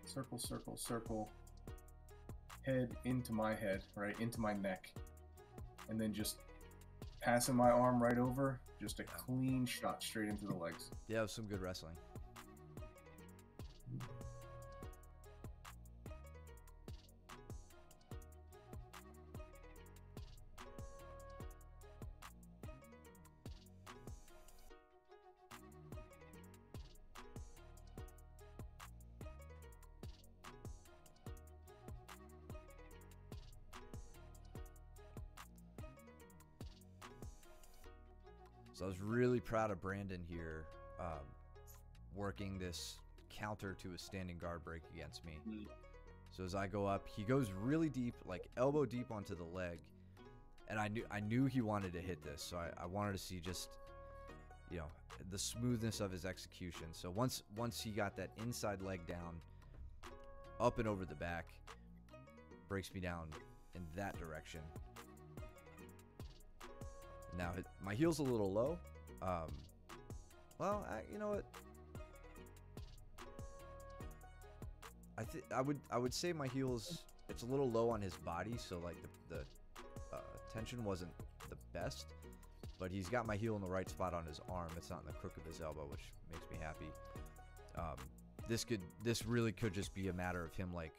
Circle, circle, circle. Head into my head, right? Into my neck. And then just passing my arm right over. Just a clean shot straight into the legs. Yeah, it was some good wrestling. So I was really proud of Brandon here, working this counter to a standing guard break against me. So as I go up, he goes really deep, like elbow deep onto the leg, and I knew he wanted to hit this, so I wanted to see just the smoothness of his execution. So once he got that inside leg down, up and over the back, breaks me down in that direction. Now my heel's a little low. Well, you know what? I would say my heel's, it's a little low on his body, so like the tension wasn't the best, but he's got my heel in the right spot on his arm. It's not in the crook of his elbow, which makes me happy. This really could just be a matter of him like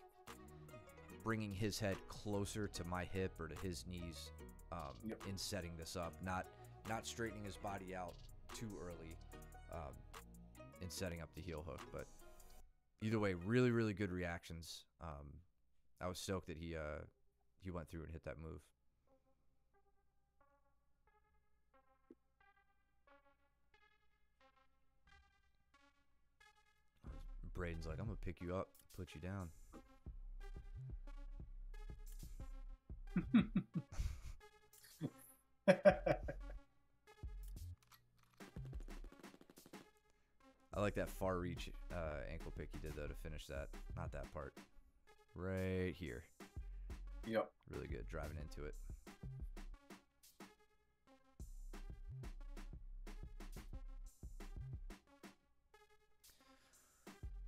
bringing his head closer to my hip or to his knees in setting this up, not straightening his body out too early in setting up the heel hook. But either way, really, really good reactions. I was stoked that he went through and hit that move. Braden's like, I'm gonna pick you up, put you down. I like that far reach ankle pick he did though to finish that. Not that part. Right here. Yep. Really good driving into it.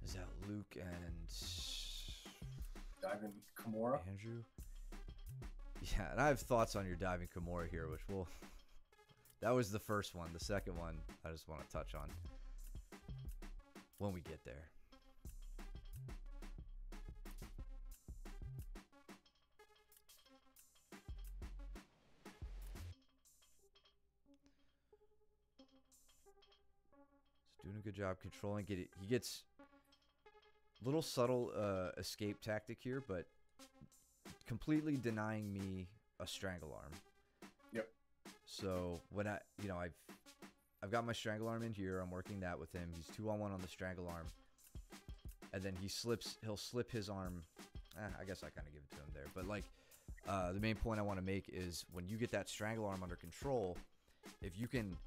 Is that Luke and Diving Kimura? Andrew? Yeah, and I have thoughts on your diving Kimura here, which will... That was the first one. The second one, I just want to touch on when we get there. He's doing a good job controlling it. He gets little subtle escape tactic here, but completely denying me a strangle arm. Yep. So when I've got my strangle arm in here, I'm working that with him. He's 2-on-1 on the strangle arm. And then he'll slip his arm. I guess I kind of give it to him there. But like the main point I want to make is when you get that strangle arm under control, if you can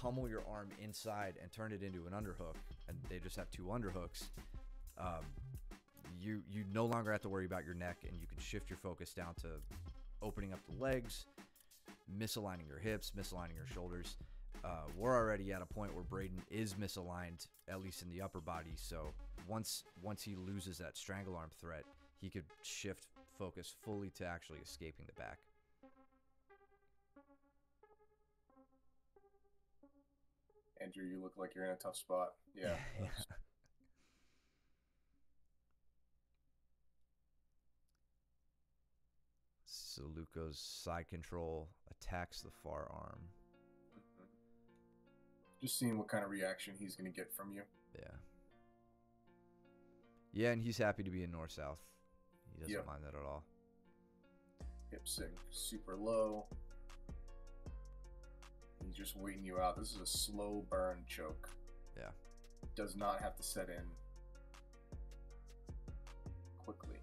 pummel your arm inside and turn it into an underhook, and they just have 2 underhooks, you no longer have to worry about your neck, and you can shift your focus down to opening up the legs, misaligning your hips, misaligning your shoulders. We're already at a point where Braden is misaligned, at least in the upper body. So once he loses that strangle arm threat, he could shift focus fully to actually escaping the back. Andrew, you look like you're in a tough spot. Yeah. Yeah. So Luco's side control attacks the far arm. Just seeing what kind of reaction he's going to get from you. Yeah. Yeah, and he's happy to be in north-south. He doesn't mind that at all. Hip sync super low. He's just waiting you out. This is a slow burn choke. Yeah. Does not have to set in quickly.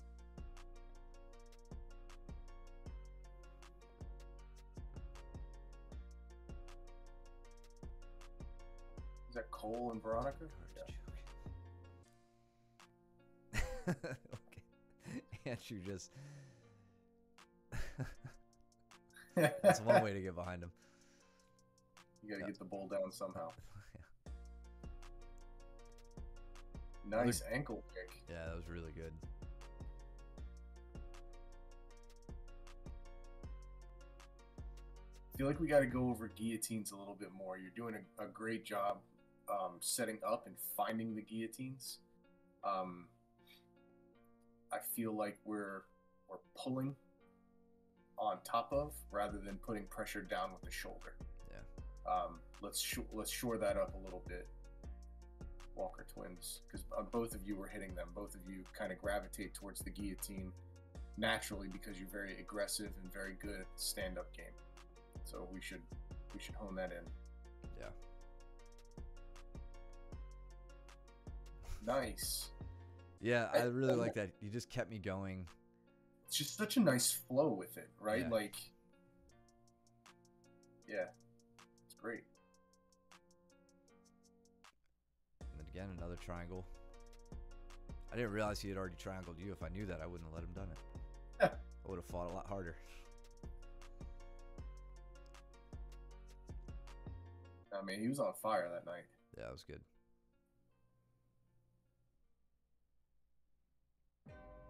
Is that Cole and Veronica? Yeah. Okay. Andrew just... That's one way to get behind him. You gotta get the bull down somehow. Yeah. Nice ankle kick. Yeah, that was really good. I feel like we got to go over guillotines a little bit more. You're doing a great job setting up and finding the guillotines. I feel like we're pulling on top of rather than putting pressure down with the shoulder. Yeah. Let's shore that up a little bit, Walker twins, because both of you were hitting them. Both of you kind of gravitate towards the guillotine naturally because you're very aggressive and very good at the stand-up game. So we should hone that in. Yeah. Nice. Yeah, I really like that. You just kept me going. It's just such a nice flow with it, right? Yeah. Like, yeah, it's great. And then again, another triangle. I didn't realize he had already triangled you. If I knew that, I wouldn't have let him done it. I would have fought a lot harder. I mean, he was on fire that night. Yeah, that was good.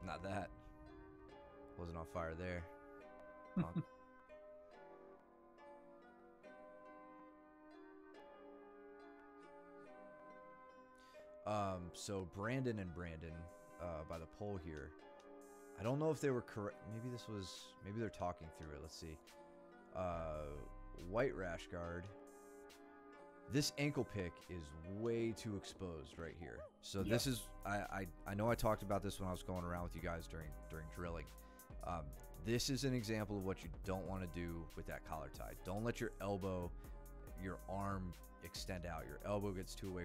Not that. Wasn't on fire there. So Brandon and Brandon, by the poll here. I don't know if they were correct. Maybe they're talking through it. Let's see. White rash guard. This ankle pick is way too exposed right here. So Yep. this is, I know I talked about this when I was going around with you guys during drilling. This is an example of what you don't want to do with that collar tie. Don't let your elbow, your arm extend out. Your elbow gets too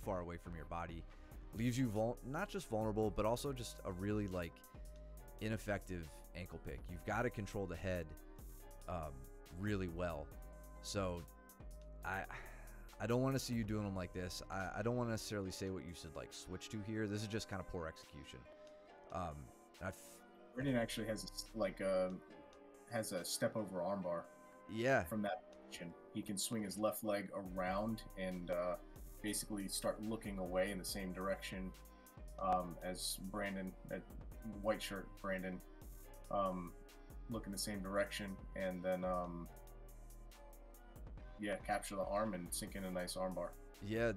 far away from your body, leaves you not just vulnerable, but also just a really like ineffective ankle pick. You've got to control the head really well. So I don't want to see you doing them like this. I don't want to necessarily say what you should like switch to here. This is just kind of poor execution. Brandon actually has a step over armbar. Yeah. From that position, he can swing his left leg around and basically start looking away in the same direction as Brandon, that white shirt Brandon, look in the same direction, and then capture the arm and sink in a nice armbar. Yeah.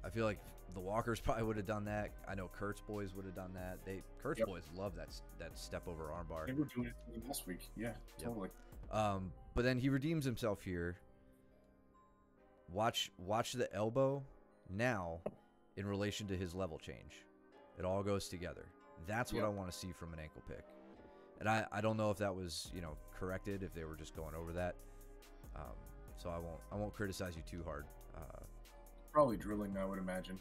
I feel like the Walkers probably would have done that. I know Kurt's boys would have done that. Kurt's boys love that step over armbar. They were doing it last week. Yeah, totally. But then he redeems himself here. Watch the elbow now in relation to his level change. It all goes together. That's what I want to see from an ankle pick. And I don't know if that was, corrected, if they were just going over that. So I won't criticize you too hard. Probably drilling, I would imagine.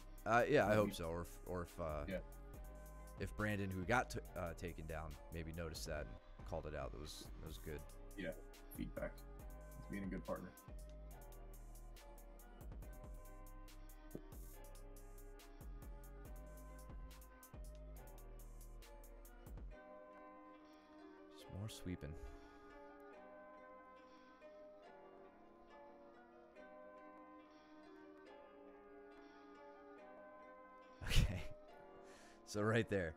Yeah, I hope so. Or if Brandon, who got taken down, maybe noticed that and called it out. That was good. Yeah, feedback. He's being a good partner. Just more sweeping. Okay. So right there.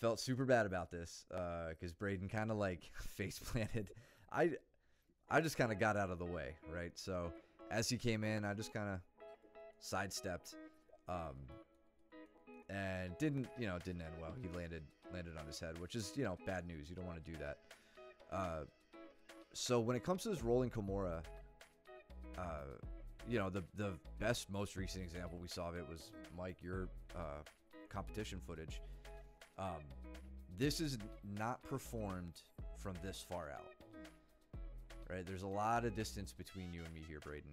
Felt super bad about this because Braden kind of like face planted. I just kind of got out of the way, right? So as he came in, I just kind of sidestepped and didn't end well. He landed on his head, which is, bad news. You don't want to do that. So when it comes to this rolling Kimura, the best, most recent example we saw of it was, Mike, your competition footage. This is not performed from this far out, right? There's a lot of distance between you and me here, Braden.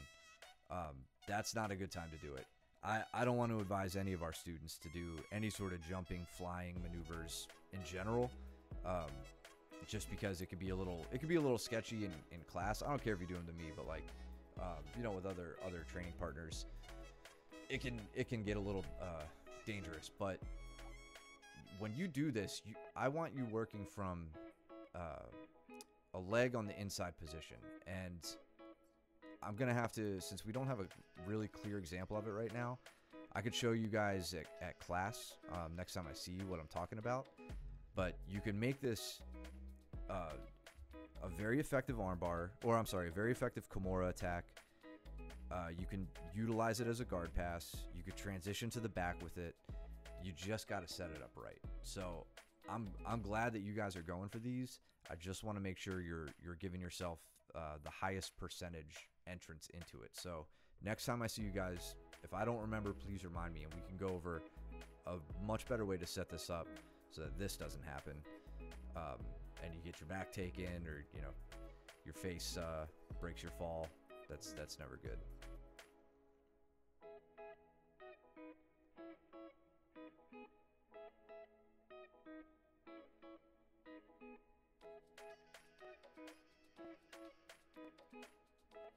That's not a good time to do it. I don't want to advise any of our students to do any sort of jumping, flying maneuvers in general, just because it could be a little sketchy in class. I don't care if you do them to me, but like, with other training partners, it can get a little dangerous. But when you do this, I want you working from a leg on the inside position, and I'm gonna have to, since we don't have a really clear example of it right now, I could show you guys at class next time I see you what I'm talking about. But you can make this a very effective armbar, or I'm sorry, a very effective Kimura attack. You can utilize it as a guard pass. You could transition to the back with it. You just got to set it up right. So I'm glad that you guys are going for these. I just want to make sure you're giving yourself the highest percentage entrance into it. So next time I see you guys, if I don't remember, please remind me, and we can go over a much better way to set this up so that this doesn't happen. And you get your back taken, or your face breaks your fall. That's never good.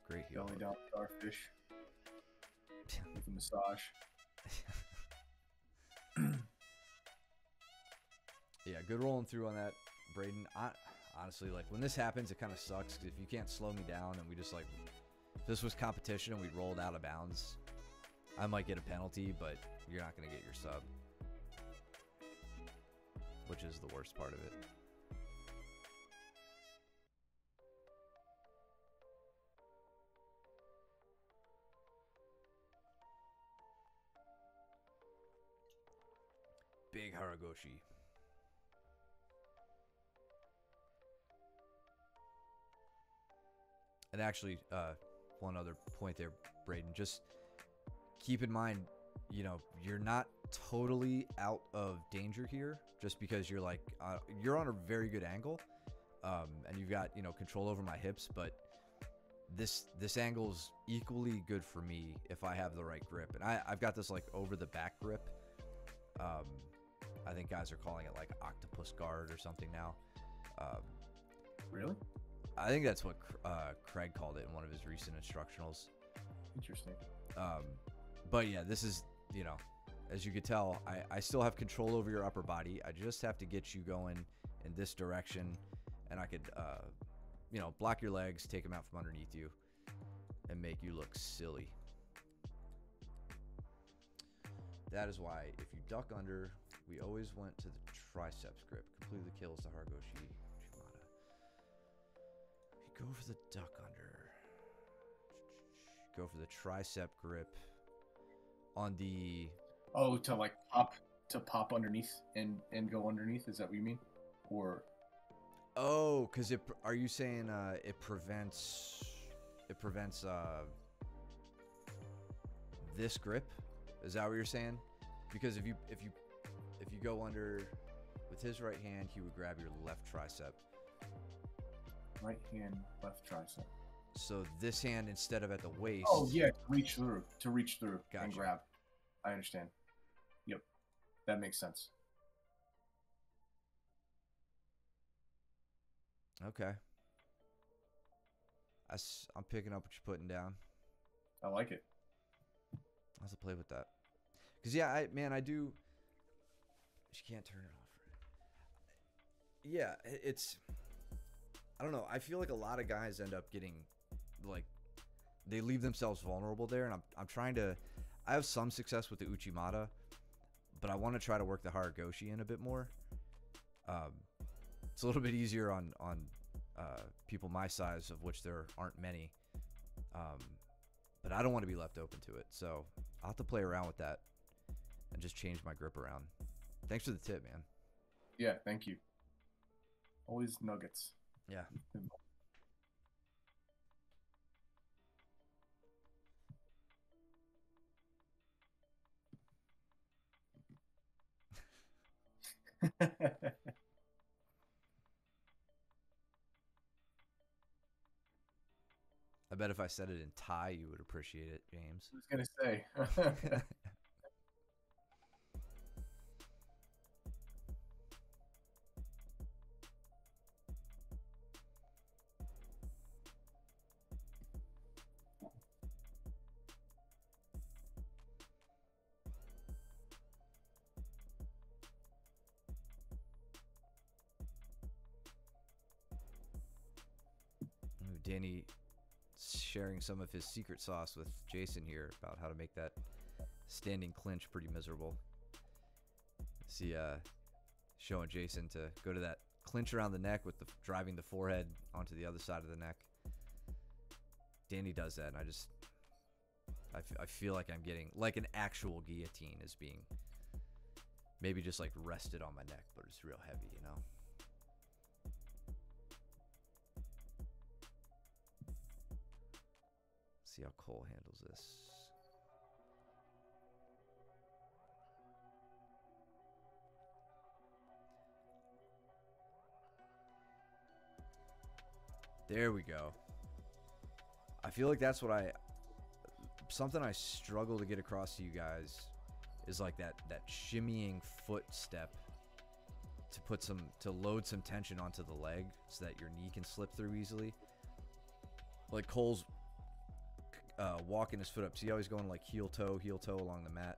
Great heel. Belly down starfish with a massage. Yeah, good rolling through on that, Braden. Honestly, like, when this happens, it kind of sucks, 'cause if you can't slow me down and we just, like, if this was competition and we rolled out of bounds, I might get a penalty, but you're not going to get your sub, which is the worst part of it. big Haragoshi. And actually, one other point there, Braden, just keep in mind, you know, you're not totally out of danger here just because you're like, you're on a very good angle, and you've got, you know, control over my hips, but this angle's equally good for me if I have the right grip. And I've got this like over the back grip. I think guys are calling it like octopus guard or something now. Really? I think that's what Craig called it in one of his recent instructionals. Interesting. But yeah, this is, you know, as you could tell, I still have control over your upper body. I just have to get you going in this direction, and I could, you know, block your legs, take them out from underneath you, and make you look silly. That is why if you duck under, we always went to the triceps grip. Completely kills the Haragoshi Uchimata. If you go for the duck under, go for the tricep grip on the... Oh, to pop underneath and go underneath? Is that what you mean? Or... Oh, because are you saying it prevents this grip? Is that what you're saying? Because if you go under with his right hand, he would grab your left tricep. Right hand, left tricep. So this hand, instead of at the waist. Oh yeah, to reach through Gotcha. And grab. I understand. Yep, that makes sense. Okay. I'm picking up what you're putting down. I like it. I'll have to play with that. Because, yeah, I do... She can't turn it off. Yeah, it's... I don't know. I feel like a lot of guys end up getting, like... They leave themselves vulnerable there, and I'm trying to... I have some success with the Uchimata, but I want to try to work the Haragoshi in a bit more. It's a little bit easier on people my size, of which there aren't many. But I don't want to be left open to it, so I'll have to play around with that and just change my grip around. Thanks for the tip, man. Yeah, thank you. Always nuggets. Yeah. I bet if I said it in Thai, you would appreciate it, James. I was gonna say. Ooh, Danny sharing some of his secret sauce with Jason here about how to make that standing clinch pretty miserable. See, showing Jason to go to that clinch around the neck with the driving the forehead onto the other side of the neck. Danny does that, and I feel like I'm getting like an actual guillotine is being maybe just like rested on my neck, but it's real heavy, you know. See how Cole handles this. There we go. I feel like that's what something I struggle to get across to you guys is like that shimmying foot step to load some tension onto the leg so that your knee can slip through easily. Like Cole's walking his foot up. See how he's going like heel toe along the mat?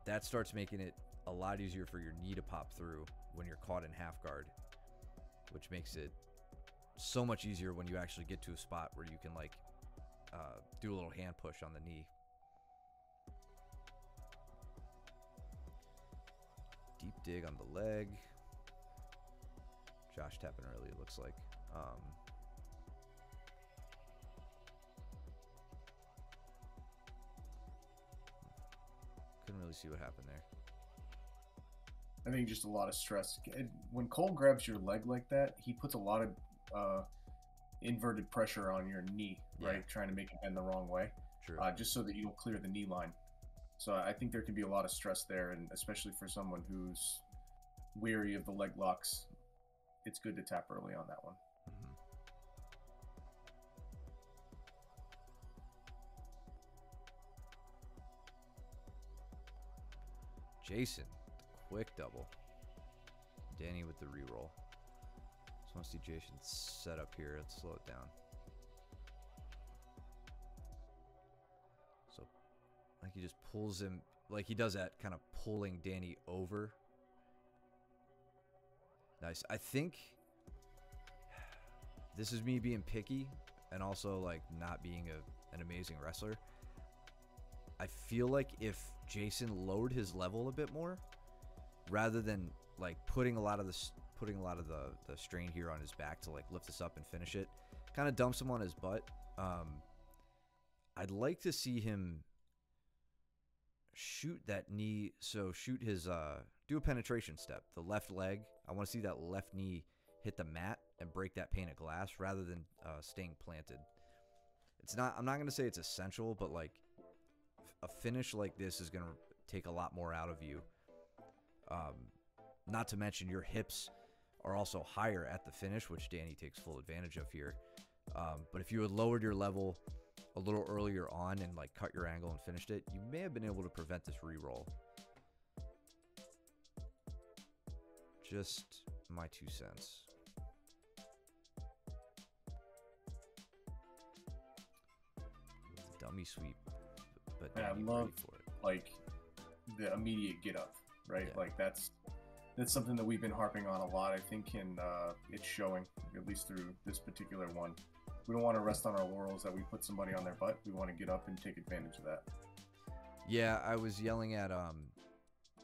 That starts making it a lot easier for your knee to pop through when you're caught in half guard, which makes it so much easier when you actually get to a spot where you can like do a little hand push on the knee. Deep dig on the leg. Josh tapping early, it looks like. Couldn't really see what happened there. I think just a lot of stress. When Cole grabs your leg like that, he puts a lot of inverted pressure on your knee, right? Yeah. Trying to make it bend the wrong way, True. just so that you don't clear the knee line. So I think there can be a lot of stress there, and especially for someone who's weary of the leg locks, it's good to tap early on that one. Mhm. Jason, quick double. Danny with the reroll. Just want to see Jason's setup here. Let's slow it down. So, like he just pulls him, like he does that kind of pulling Danny over. Nice. I think this is me being picky and also like not being an amazing wrestler. I feel like if Jason lowered his level a bit more, rather than like putting a lot of the strain here on his back to like lift this up and finish it, kind of dumps him on his butt. I'd like to see him shoot that knee. So shoot his do a penetration step. The left leg. I want to see that left knee hit the mat and break that pane of glass rather than staying planted. It's not. I'm not going to say it's essential, but like a finish like this is going to take a lot more out of you. Not to mention your hips are also higher at the finish, which Danny takes full advantage of here. But if you had lowered your level a little earlier on and like cut your angle and finished it, you may have been able to prevent this reroll. Just my 2 cents. Dummy sweep, but Yeah, Danny I love ready for it. like the immediate get up, right? Yeah. Like that's something that we've been harping on a lot. I think it's showing, at least through this particular one. We don't want to rest on our laurels that we put somebody on their butt. We want to get up and take advantage of that. Yeah, I was yelling at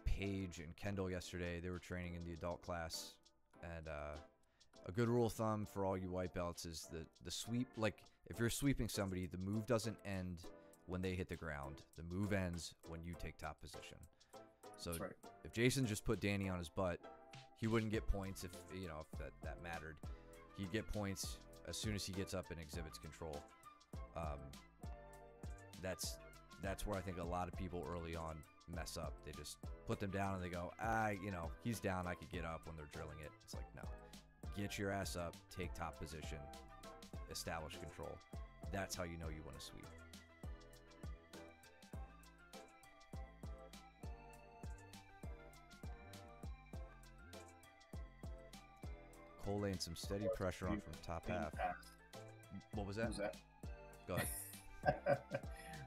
Paige and Kendall yesterday. They were training in the adult class, and a good rule of thumb for all you white belts is the sweep. Like if you're sweeping somebody, the move doesn't end when they hit the ground. The move ends when you take top position. So That's right. if Jason just put Danny on his butt, he wouldn't get points if that mattered. He'd get points as soon as he gets up and exhibits control. That's where I think a lot of people early on mess up. They just put them down and they go, he's down, I could get up when they're drilling it. It's like, no. Get your ass up, take top position, establish control. That's how you know you want to sweep. Cole laying some steady pressure on from top half. What was that? What was that? Go ahead.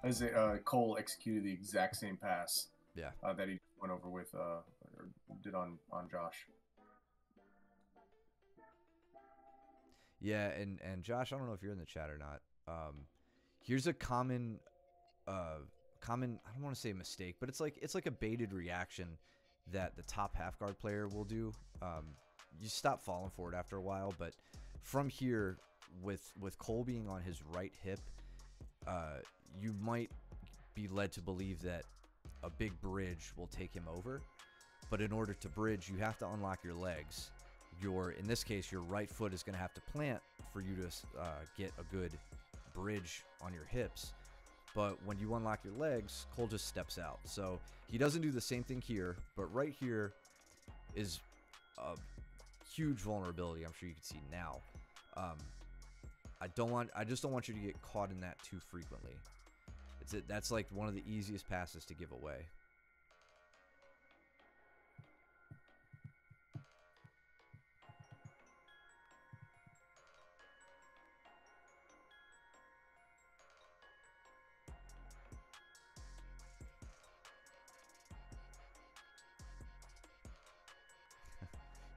I was Cole executed the exact same pass. Yeah. That he went over with or did on Josh. Yeah, and Josh, I don't know if you're in the chat or not. Here's a common I don't want to say mistake, but it's like a baited reaction that the top half guard player will do. You stop falling for it after a while, but from here, with Cole being on his right hip, you might be led to believe that a big bridge will take him over. But in order to bridge, you have to unlock your legs. In this case, your right foot is going to have to plant for you to get a good bridge on your hips. But when you unlock your legs, Cole just steps out. So he doesn't do the same thing here, but right here is a huge vulnerability. I'm sure you can see now. I just don't want you to get caught in that too frequently. That's like one of the easiest passes to give away.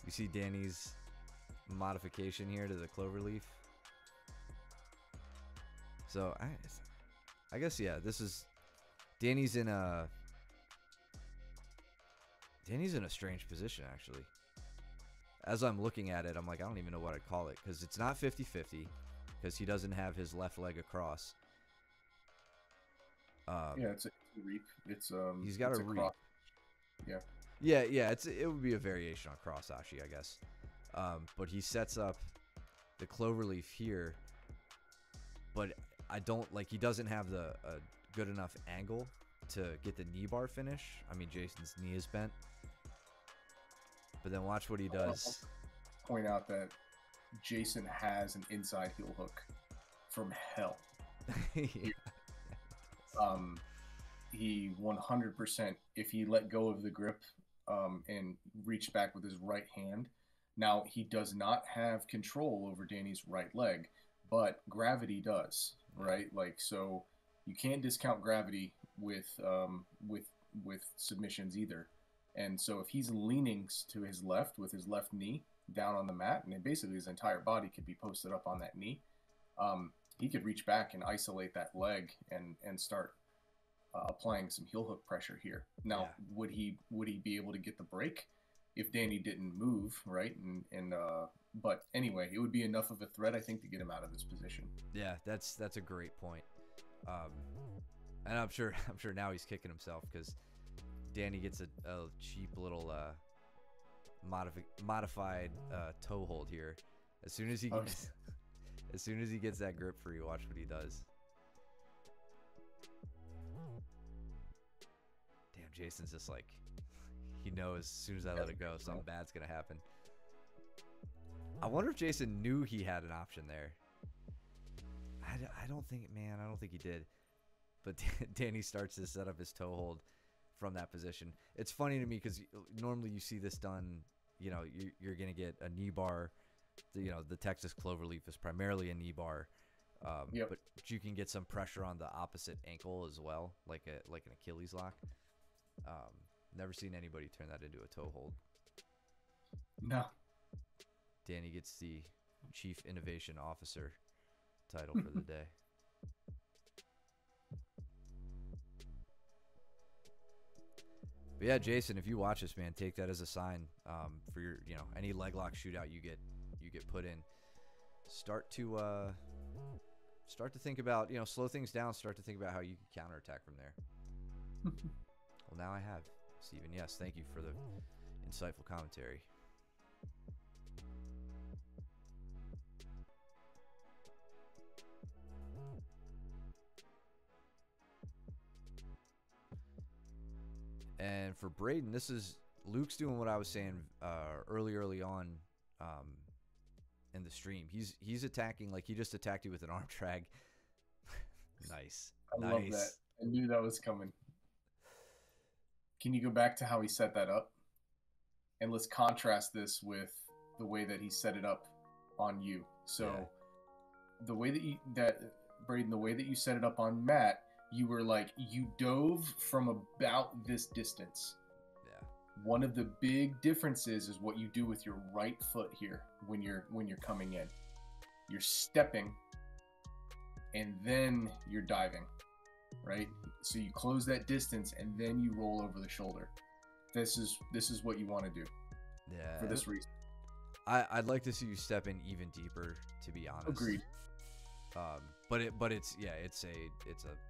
You see Danny's modification here to the cloverleaf. So I guess, yeah, this is Danny's in a strange position, actually. As I'm looking at it, I'm like, I don't even know what I'd call it, because it's not 50-50, because he doesn't have his left leg across. Yeah, it's a reap. It's he's got a reap. Yeah. Yeah, yeah, it would be a variation on cross ashi, I guess. But he sets up the cloverleaf here, but I don't like he doesn't have the good enough angle to get the knee bar finish. I mean, Jason's knee is bent, but then watch what he does. Point out that Jason has an inside heel hook from hell. Yeah. He 100%, if he let go of the grip and reached back with his right hand. Now, he does not have control over Danny's right leg, but gravity does, right? Like, so you can't discount gravity with submissions either. And so if he's leaning to his left with his left knee down on the mat, and then basically his entire body could be posted up on that knee, he could reach back and isolate that leg and start applying some heel hook pressure here. Now, Yeah. would he be able to get the break if Danny didn't move, right? But anyway, it would be enough of a threat, I think, to get him out of this position. Yeah, that's a great point. And I'm sure now he's kicking himself because Danny gets a cheap little modified toe hold here. As soon as he gets, as soon as he gets that grip free, watch what he does. Damn, Jason's just like, he knows as soon as I let it go, something bad's gonna happen. I wonder if Jason knew he had an option there. I don't think, man, I don't think he did. But Danny starts to set up his toe hold from that position. It's funny to me because normally you see this done, you know, you're going to get a knee bar. You know, the Texas Cloverleaf is primarily a knee bar. Yep. But you can get some pressure on the opposite ankle as well, like an Achilles lock. Never seen anybody turn that into a toe hold. No. Danny gets the Chief Innovation Officer title for the day. But yeah, Jason, if you watch this, man, take that as a sign for your, you know, any leg lock shootout you get put in. Start to think about, you know, slow things down. Start to think about how you can counterattack from there. Well, now I have, Steven. Yes, thank you for the insightful commentary. And for Braden, this is Luke's doing what I was saying early on in the stream. He's attacking like he just attacked you with an arm drag. Nice. I love that. I knew that was coming. Can you go back to how he set that up? And let's contrast this with the way that he set it up on you. So the way that Braden, the way that you set it up on Matt, you were like, you dove from about this distance. Yeah. One of the big differences is what you do with your right foot here when you're coming in. You're stepping and then you're diving, right? So you close that distance and then you roll over the shoulder. This is what you want to do. Yeah. For this reason. I'd like to see you step in even deeper, to be honest. Agreed. But it's a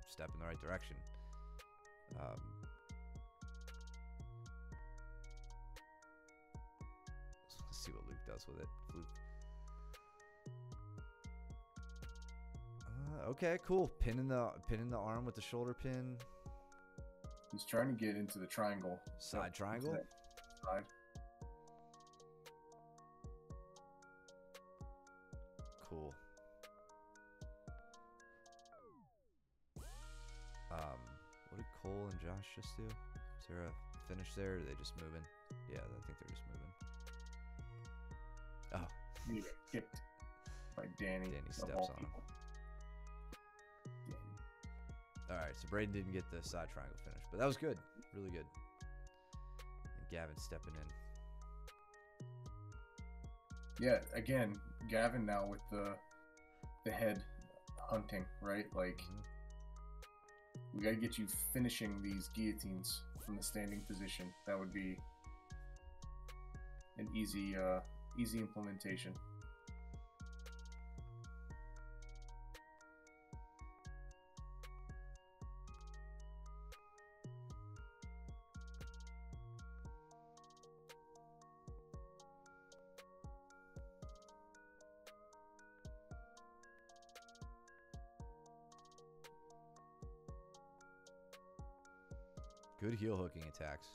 step in the right direction. Let's see what Luke does with it. Luke. Okay, cool. Pin in the arm with the shoulder pin. He's trying to get into the triangle. Side triangle. Side. Cool. What did Cole and Josh just do? Is there a finish there, or are they just moving? Yeah, I think they're just moving. Oh. You get kicked by Danny. Danny steps on him. Alright, so Braden didn't get the side triangle finish, but that was good. Really good. And Gavin stepping in. Yeah, again, Gavin now with the head hunting, right? Like, we got to get you finishing these guillotines from the standing position. That would be an easy implementation. Good heel hooking attacks.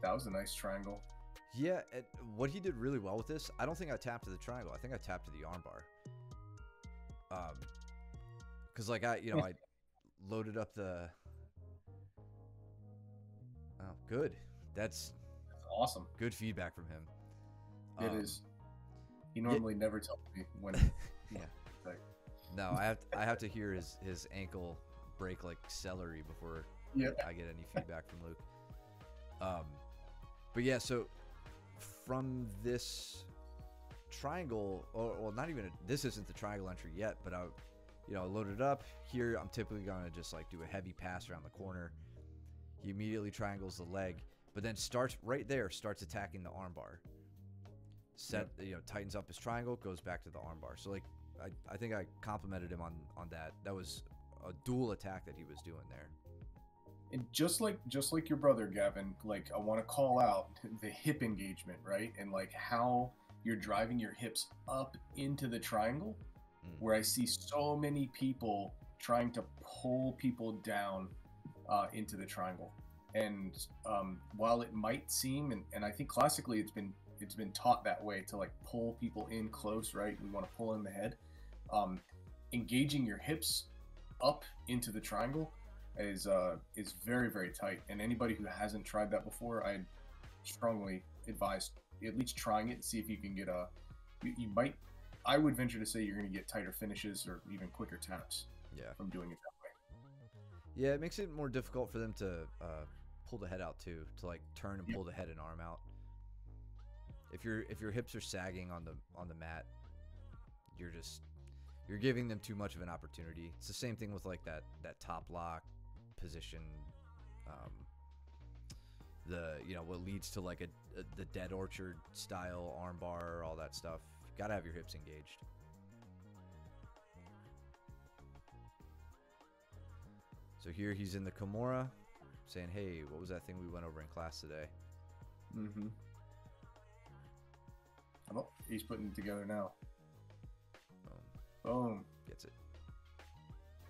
That was a nice triangle. Yeah, what he did really well with this, I don't think I tapped to the triangle. I think I tapped to the armbar. Because like I loaded up the. Oh, good. That's awesome. Good feedback from him. It is. He normally never tells me when. Yeah. Like, no, I have to hear his ankle break like celery before I get any feedback from Luke. But yeah, so from this triangle, or well, not even this isn't the triangle entry yet, but I loaded it up here. I'm typically gonna just like do a heavy pass around the corner. He immediately triangles the leg, but then starts attacking the armbar. Tightens up his triangle, goes back to the armbar. So like I think I complimented him on that. That was a dual attack that he was doing there. And just like your brother, Gavin, like I want to call out the hip engagement, right? And like how you're driving your hips up into the triangle, where I see so many people trying to pull people down into the triangle. And while it might seem, and I think classically it's been taught that way, to like pull people in close, right? We want to pull in the head. Engaging your hips up into the triangle is very, very tight. And anybody who hasn't tried that before, I strongly advise at least trying it and see if you can get I would venture to say you're going to get tighter finishes or even quicker taps from doing it that way. Yeah, it makes it more difficult for them to pull the head out too, to like turn and pull the head and arm out. If your hips are sagging on the mat, you're giving them too much of an opportunity. It's the same thing with like that top lock position, what leads to like the Dead Orchard style armbar, all that stuff. You gotta have your hips engaged. So here he's in the Kimura, saying, "Hey, what was that thing we went over in class today?" Mm-hmm. Oh, he's putting it together now. Boom. Gets it.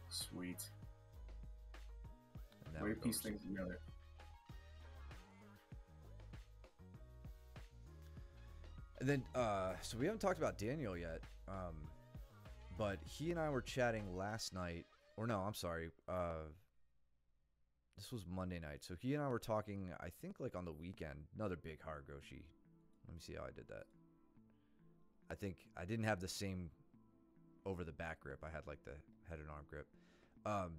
Sweet. Way to piece things together. And then, so we haven't talked about Daniel yet, but he and I were chatting last night, or no, I'm sorry, this was Monday night. So he and I were talking, I think like on the weekend, another big Haragoshi. Let me see how I did that. I think I didn't have the same over the back grip. I had like the head and arm grip.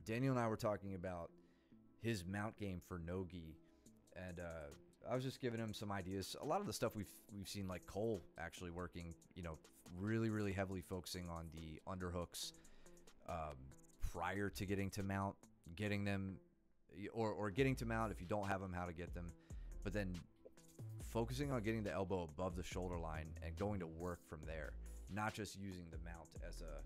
Daniel and I were talking about his mount game for Nogi, and I was just giving him some ideas. A lot of the stuff we've seen, like Cole actually working, really, really heavily focusing on the underhooks prior to getting to mount, getting them, or getting to mount if you don't have them, how to get them, but then focusing on getting the elbow above the shoulder line and going to work from there, not just using the mount as a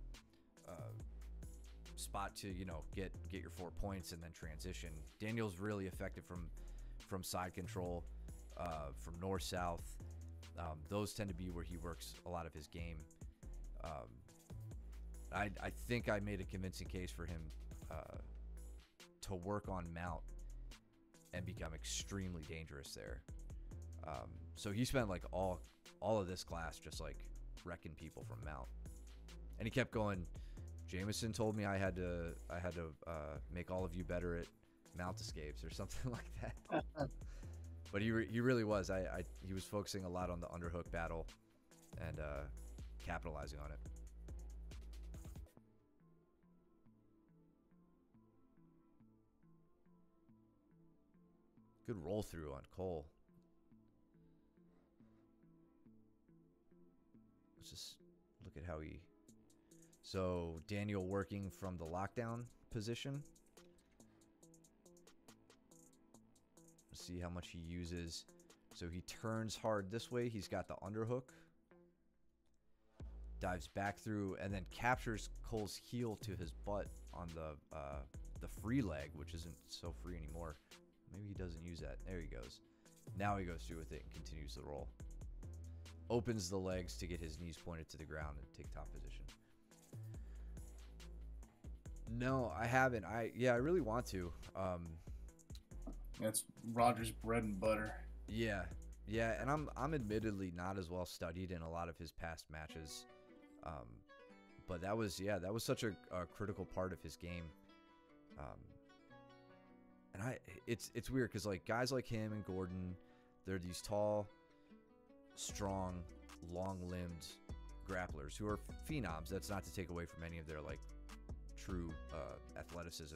spot to get your 4 points and then transition. Daniel's really effective from side control, from north south. Those tend to be where he works a lot of his game. I think I made a convincing case for him to work on mount and become extremely dangerous there. So he spent like all of this class just like wrecking people from mount, and he kept going. Jameson told me I had to make all of you better at mount escapes or something like that. But he really was. He was focusing a lot on the underhook battle and capitalizing on it. Good roll through on Cole. Let's just look at how he... So Daniel working from the lockdown position. Let's see how much he uses. So he turns hard this way. He's got the underhook. Dives back through and then captures Cole's heel to his butt on the free leg, which isn't so free anymore. Maybe he doesn't use that. There he goes. Now he goes through with it and continues the roll. opens the legs to get his knees pointed to the ground and take top position. No, I haven't. I really want to. That's Roger's bread and butter. Yeah, and I'm admittedly not as well studied in a lot of his past matches, but that was such a critical part of his game. And it's weird because like guys like him and Gordon, they're these tall, strong, long-limbed grapplers who are phenoms. That's not to take away from any of their like true athleticism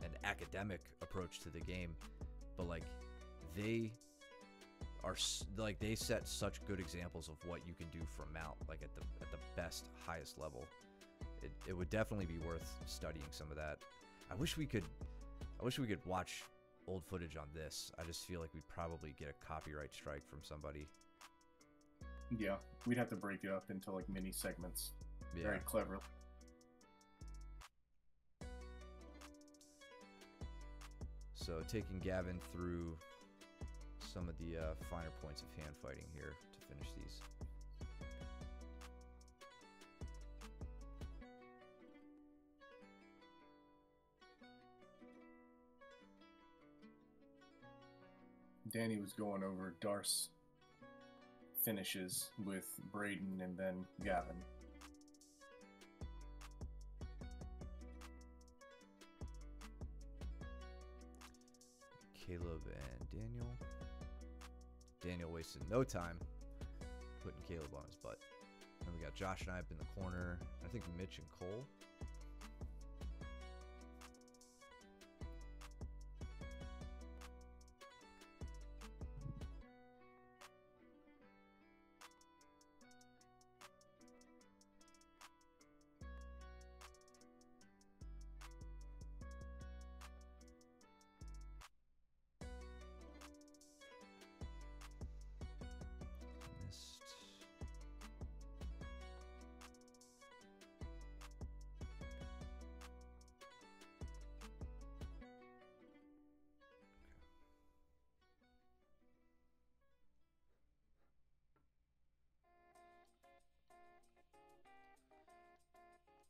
and academic approach to the game, but like they set such good examples of what you can do from mount, like at the best, highest level. It would definitely be worth studying some of that. I wish we could watch old footage on this. I just feel like we'd probably get a copyright strike from somebody. Yeah, we'd have to break it up into like mini segments. Yeah. Very clever. So taking Gavin through some of the finer points of hand fighting here to finish these. Danny was going over Darce finishes with Braden and then Gavin. Caleb and Daniel. Daniel wasted no time putting Caleb on his butt. Then we got Josh and I up in the corner. I think Mitch and Cole.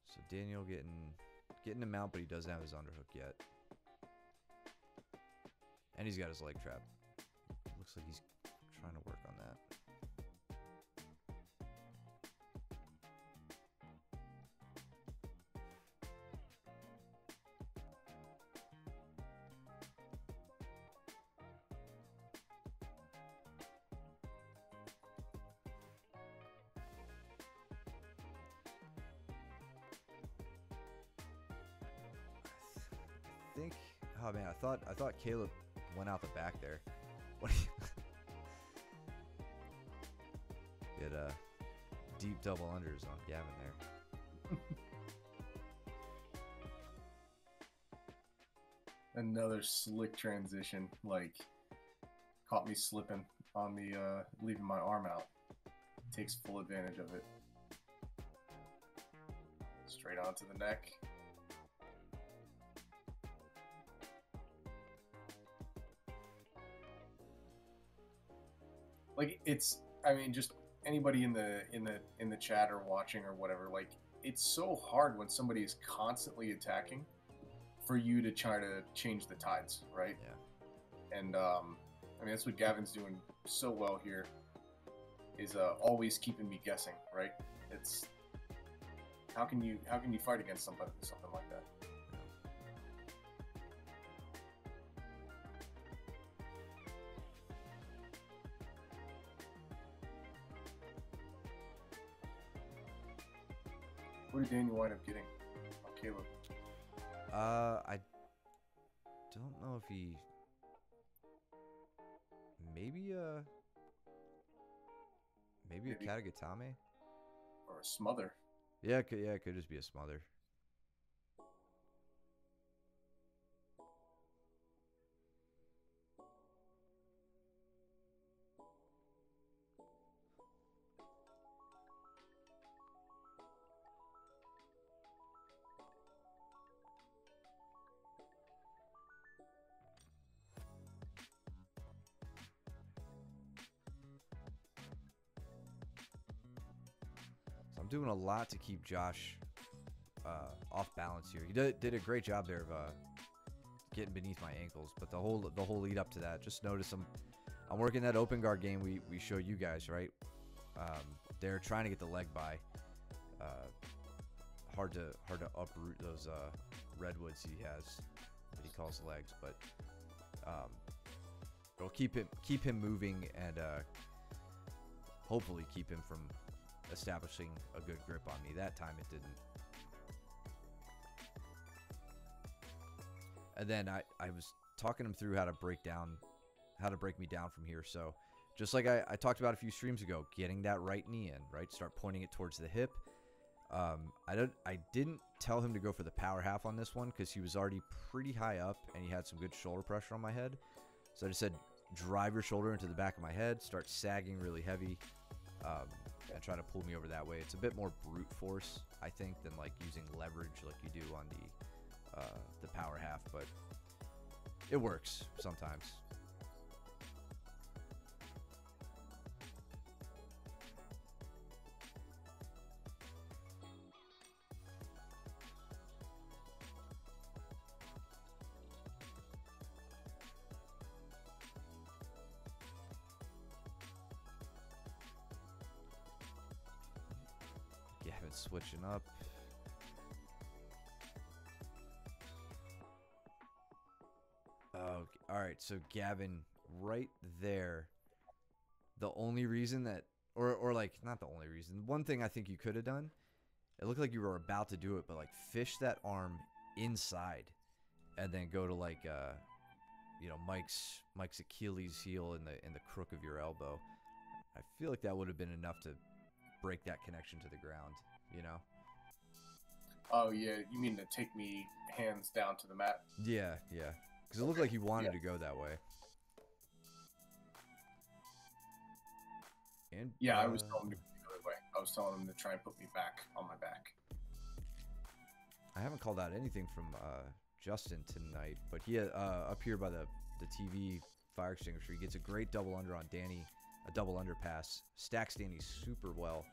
So Daniel getting him out, but he doesn't have his underhook yet. And he's got his leg trap. Looks like he's trying to work on that. Oh man, I thought Caleb went out the back there. What? He had deep double unders on Gavin there. Another slick transition, like caught me slipping on the leaving my arm out. Takes full advantage of it. Straight onto the neck. Like I mean, just anybody in the chat or watching or whatever, like it's so hard when somebody is constantly attacking for you to try to change the tides, right? Yeah. And I mean, that's what Gavin's doing so well here, is always keeping me guessing, right? It's how can you fight against something like that? What did Daniel wind up getting on Caleb? I don't know if he maybe a Katagatame Or a smother. Yeah, it could just be a smother. doing a lot to keep Josh off balance here. He did a great job there of getting beneath my ankles, but the whole lead up to that, just notice I'm working that open guard game we show you guys, right? They're trying to get the leg by. Hard to uproot those redwoods he has that he calls legs, but it'll keep him moving and hopefully keep him from establishing a good grip on me. That time it didn't. And then I was talking him through how to break me down from here. So just like I talked about a few streams ago, getting that right knee in, right? Start pointing it towards the hip. I didn't tell him to go for the power half on this one because he was already pretty high up and he had some good shoulder pressure on my head. So I just said, drive your shoulder into the back of my head, start sagging really heavy, and try to pull me over that way. It's a bit more brute force, I think, than like using leverage like you do on the power half, but it works sometimes. Gavin switching up. Oh, all right. So Gavin, right there. The only reason that, or like not the only reason. One thing I think you could have done. It looked like you were about to do it, but like fish that arm inside, and then go to like Mike's Achilles heel in the crook of your elbow. I feel like that would have been enough to break that connection to the ground, you know? Oh, yeah. You mean to take me hands down to the mat? Yeah. Because it looked like he wanted to go that way. And yeah, I was telling him to go the other way. I was telling him to try and put me back on my back. I haven't called out anything from Justin tonight, but he up here by the TV fire extinguisher, he gets a great double under on Danny, a double underpass, stacks Danny super well.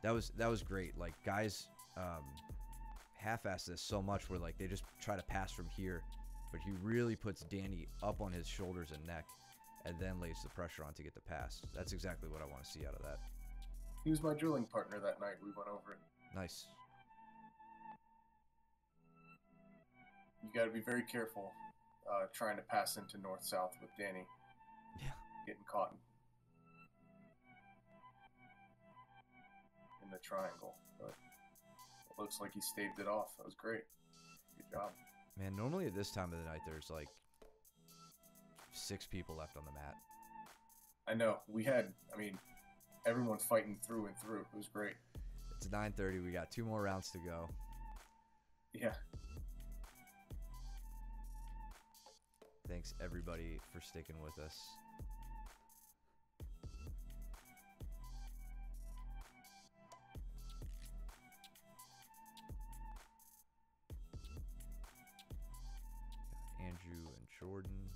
That was great. Like guys half-ass this so much where like they just try to pass from here, but he really puts Danny up on his shoulders and neck and then lays the pressure on to get the pass. That's exactly what I want to see out of that. He was my drilling partner that night. We went over it. Nice. You got to be very careful trying to pass into north-south with Danny. Yeah. Getting caught in the triangle. But it looks like he staved it off. That was great. Good job. Man, normally at this time of the night, there's like 6 people left on the mat. I know. We had, everyone fighting through and through. It was great. It's 9:30. We got 2 more rounds to go. Yeah. Thanks, everybody, for sticking with us. Got Andrew and Jordan.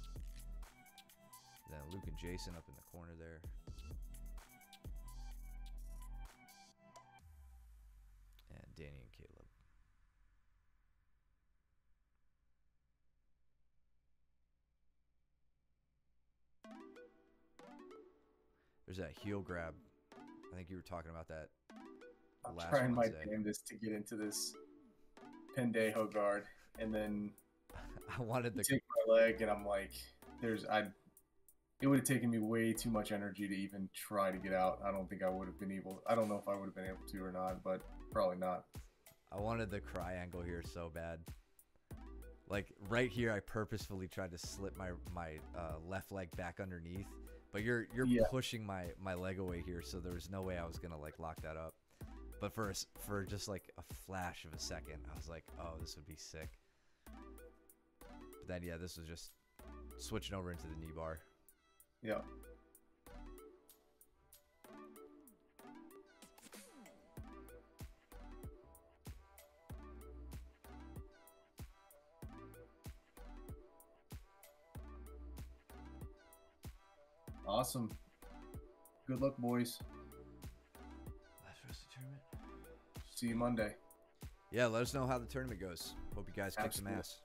Then Luke and Jason up in the corner there. And Danny and Caleb. There's that heel grab. I think you were talking about that I'm trying my damnedest to get into this pendejo guard, and then I wanted to take my leg, and I'm like, it would have taken me way too much energy to even try to get out. I don't think I would have been able. I don't know if I would have been able to or not, but probably not. I wanted the cry angle here so bad. Like right here, I purposefully tried to slip my left leg back underneath. But you're pushing my leg away here, so there was no way I was gonna like lock that up. But for just like a flash of a second, I was like, oh, this would be sick. But then yeah, this was just switching over into the knee bar. Yeah. Awesome. Good luck, boys. See you Monday. Yeah, let us know how the tournament goes. Hope you guys kick some Absolutely. ass.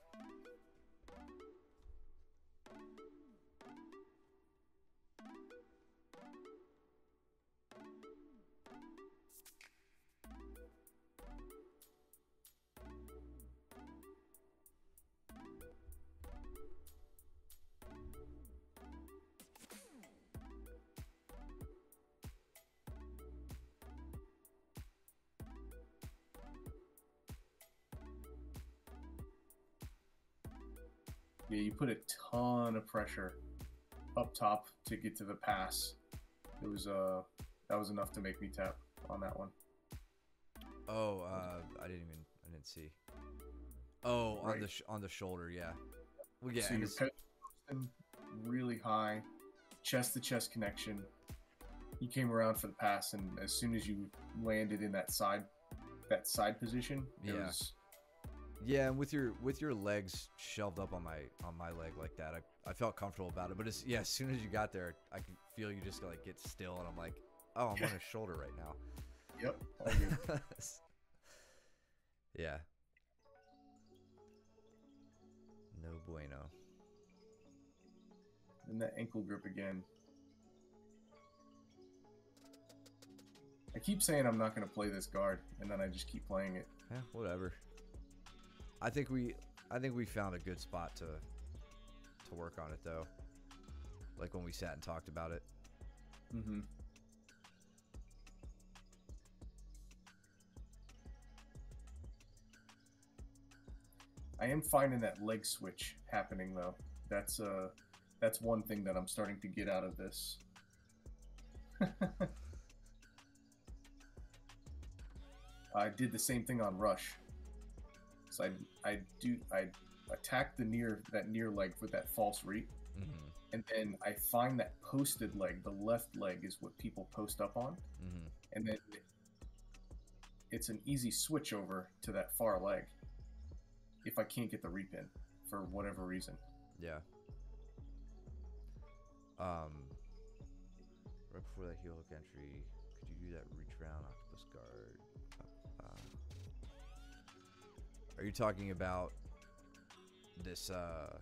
Yeah, you put a ton of pressure up top to get to the pass. It was that was enough to make me tap on that one. Oh, I didn't see. Oh, Right. on the shoulder, yeah. Well, yeah, So and you're posting really high, chest to chest connection. You came around for the pass, and as soon as you landed in that side position, it Yeah. was yeah, and with your legs shelved up on my leg like that, I felt comfortable about it. But as soon as you got there, I could feel you just like get still, and I'm like, oh, I'm on his shoulder right now. yep. All good. Yeah. No bueno. And that ankle grip again. I keep saying I'm not going to play this guard, and then I just keep playing it. Yeah, whatever. I think we found a good spot to work on it though. Like when we sat and talked about it. Mm-hmm. I am finding that leg switch happening though. That's one thing that I'm starting to get out of this. I did the same thing on rush. So I attack that near leg with that false reap, Mm-hmm. and then I find that posted leg. The left leg is what people post up on, Mm-hmm. and then it's an easy switch over to that far leg if I can't get the reap in for whatever reason. Yeah. Right before that heel hook entry, could you do that reach round octopus guard? Are you talking about this? Was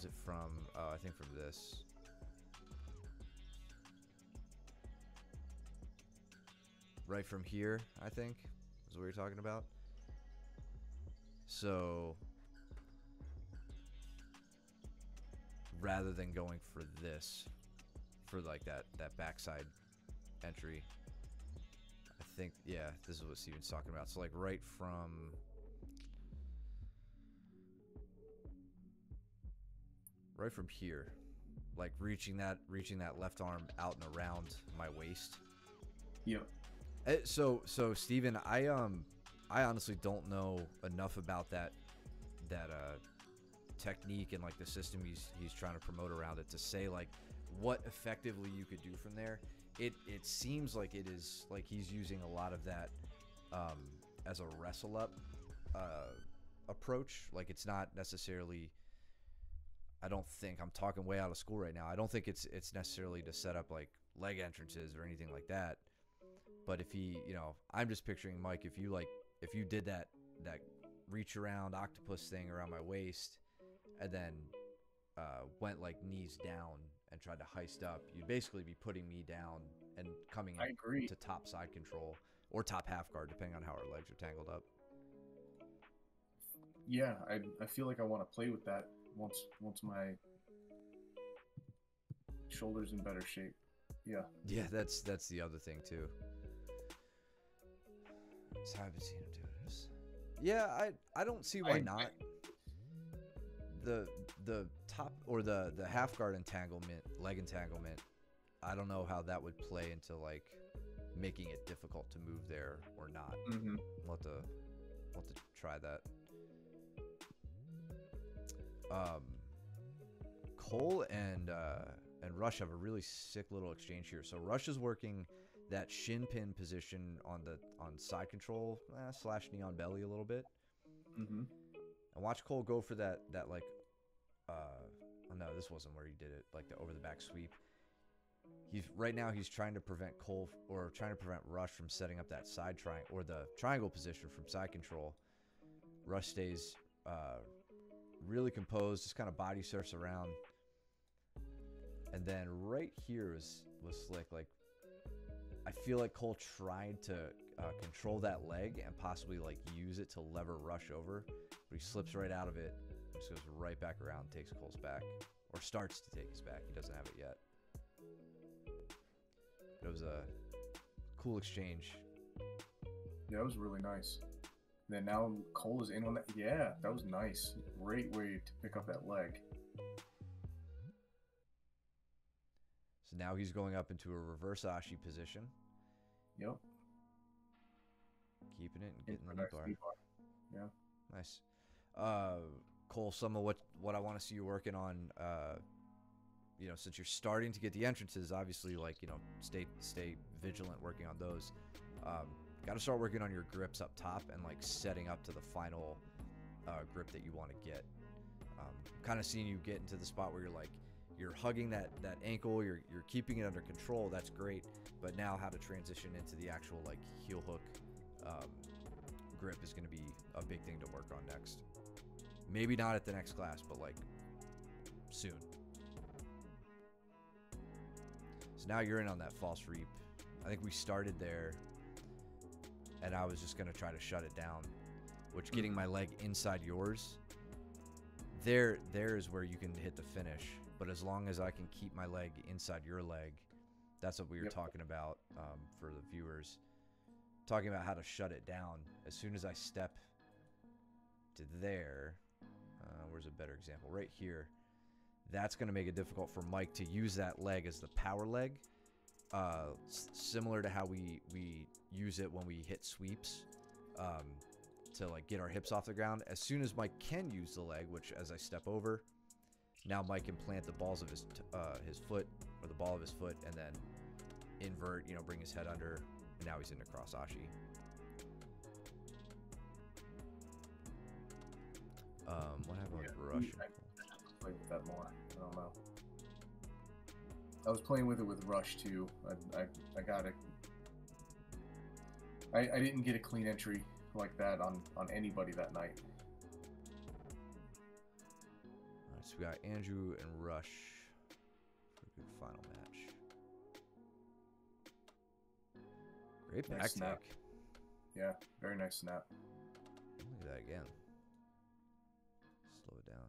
it from? Oh, I think from this. Right from here, I think, is what you're talking about. So, rather than going for this, for like that backside entry, I think, yeah, this is what Steven's talking about. So like right from here, like reaching that left arm out and around my waist. Yep. So Steven, I honestly don't know enough about that technique and like the system he's trying to promote around it to say like what effectively you could do from there. It seems like it is like he's using a lot of that as a wrestle up approach. Like it's not necessarily. I don't think I'm talking way out of school right now. I don't think it's necessarily to set up like leg entrances or anything like that. But if he, I'm just picturing Mike. If you did that reach around octopus thing around my waist, and then went like knees down and tried to heist up, you'd basically be putting me down and coming I agree. to top side control or top half guard, depending on how our legs are tangled up. Yeah, I feel like I want to play with that once my shoulder's in better shape. Yeah. Yeah, that's the other thing too. So I haven't seen him do this. Yeah, I don't see why not. The top or the half guard entanglement, leg entanglement, I don't know how that would play into like making it difficult to move there or not. Mm-hmm. We'll have to try that. Cole and Rush have a really sick little exchange here. So Rush is working that shin pin position on side control / knee on belly a little bit. Mm-hmm. And watch Cole go for that like oh no, this wasn't where he did it, like the over the back sweep. Right now he's trying to prevent Cole or trying to prevent Rush from setting up that side triangle or the triangle position from side control. Rush stays really composed, just kind of body surfs around. And then right here was slick. Like, I feel like Cole tried to control that leg and possibly like use it to lever Rush over, but he slips right out of it, just goes right back around, takes Cole's back, or starts to take his back. He doesn't have it yet. But it was a cool exchange. Yeah, it was really nice. Then now Cole is in on that. Yeah, that was nice. Great way to pick up that leg. So now he's going up into a reverse Ashi position. Yep. Keeping it and getting the knee bar. Yeah. Nice. Cole, some of what I want to see you working on, since you're starting to get the entrances, obviously, like, stay vigilant working on those. Got to start working on your grips up top and like setting up to the final grip that you want to get. Kind of seeing you get into the spot where you're hugging that ankle, you're keeping it under control. That's great, but now how to transition into the actual like heel hook grip is going to be a big thing to work on next. Maybe not at the next class, but like soon. So now you're in on that false reap. I think we started there, and I was just going to try to shut it down, which getting my leg inside yours, there is where you can hit the finish. But as long as I can keep my leg inside your leg, that's what we were talking about for the viewers. Talking about how to shut it down. As soon as I step to there, where's a better example? Right here. That's going to make it difficult for Mike to use that leg as the power leg. Similar to how we use it when we hit sweeps to like get our hips off the ground. As soon as Mike can use the leg, which as I step over, now Mike can plant the balls of his foot, or the ball of his foot, and then invert, bring his head under, and now he's into cross Ashi. What happened with Rush? I have to play with that more. I don't know. I was playing with it with Rush too. I got it. I didn't get a clean entry like that on anybody that night. Alright, so we got Andrew and Rush for a good final match. Great back snap. take. Yeah, very nice snap. Look at that again. Slow it down.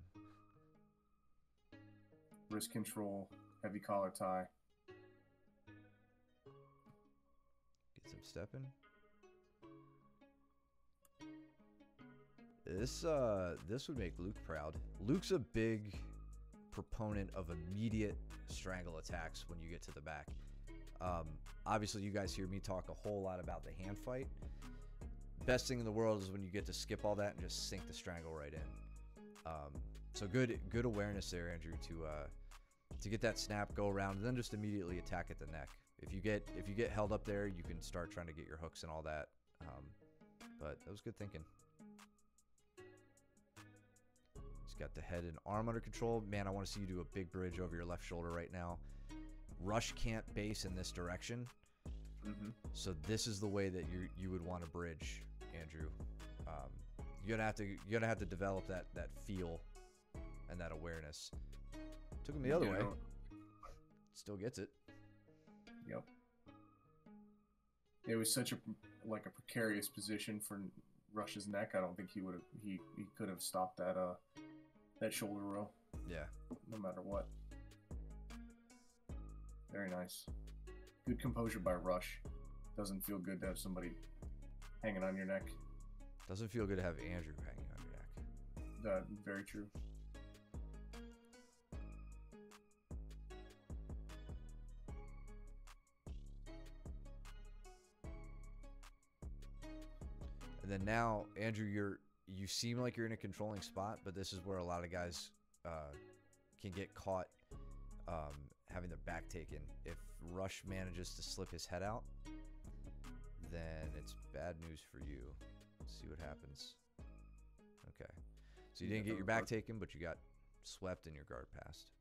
Wrist control, heavy collar tie. Get some stepping. This would make Luke proud. Luke's a big proponent of immediate strangle attacks when you get to the back. Obviously, you guys hear me talk a whole lot about the hand fight. Best thing in the world is when you get to skip all that and just sink the strangle right in. So good awareness there, Andrew, to get that snap, go around, and then just immediately attack at the neck. If you get held up there, you can start trying to get your hooks and all that. But that was good thinking. He's got the head and arm under control. Man, I want to see you do a big bridge over your left shoulder right now. Rush can't base in this direction. So this is the way that you would want to bridge, Andrew. You're gonna have to develop that feel and that awareness. Took him the other way. Still gets it. Yep. It was such a precarious position for Rush's neck. I don't think he could have stopped that shoulder roll. Yeah. No matter what. Very nice. Good composure by Rush. Doesn't feel good to have somebody hanging on your neck. Doesn't feel good to have Andrew hanging on your neck. Very true. And then now, Andrew, you seem like you're in a controlling spot, but this is where a lot of guys can get caught having their back taken. If Rush manages to slip his head out, then it's bad news for you. Let's see what happens. Okay. So you didn't get your back taken, but you got swept and your guard passed.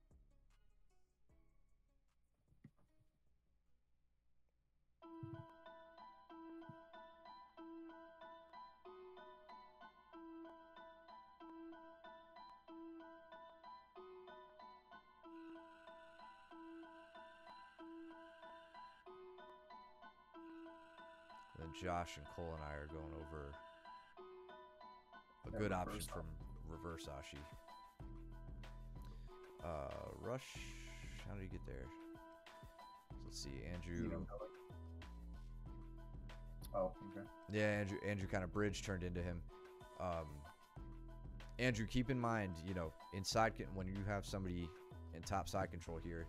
Then Josh and Cole and I are going over a That good option reverse from reverse Ashi. Rush. How did he get there? So let's see, Andrew. You don't know it. Oh, okay. Yeah, Andrew kind of bridge turned into him. Andrew, keep in mind, you know, when you have somebody in top side control here,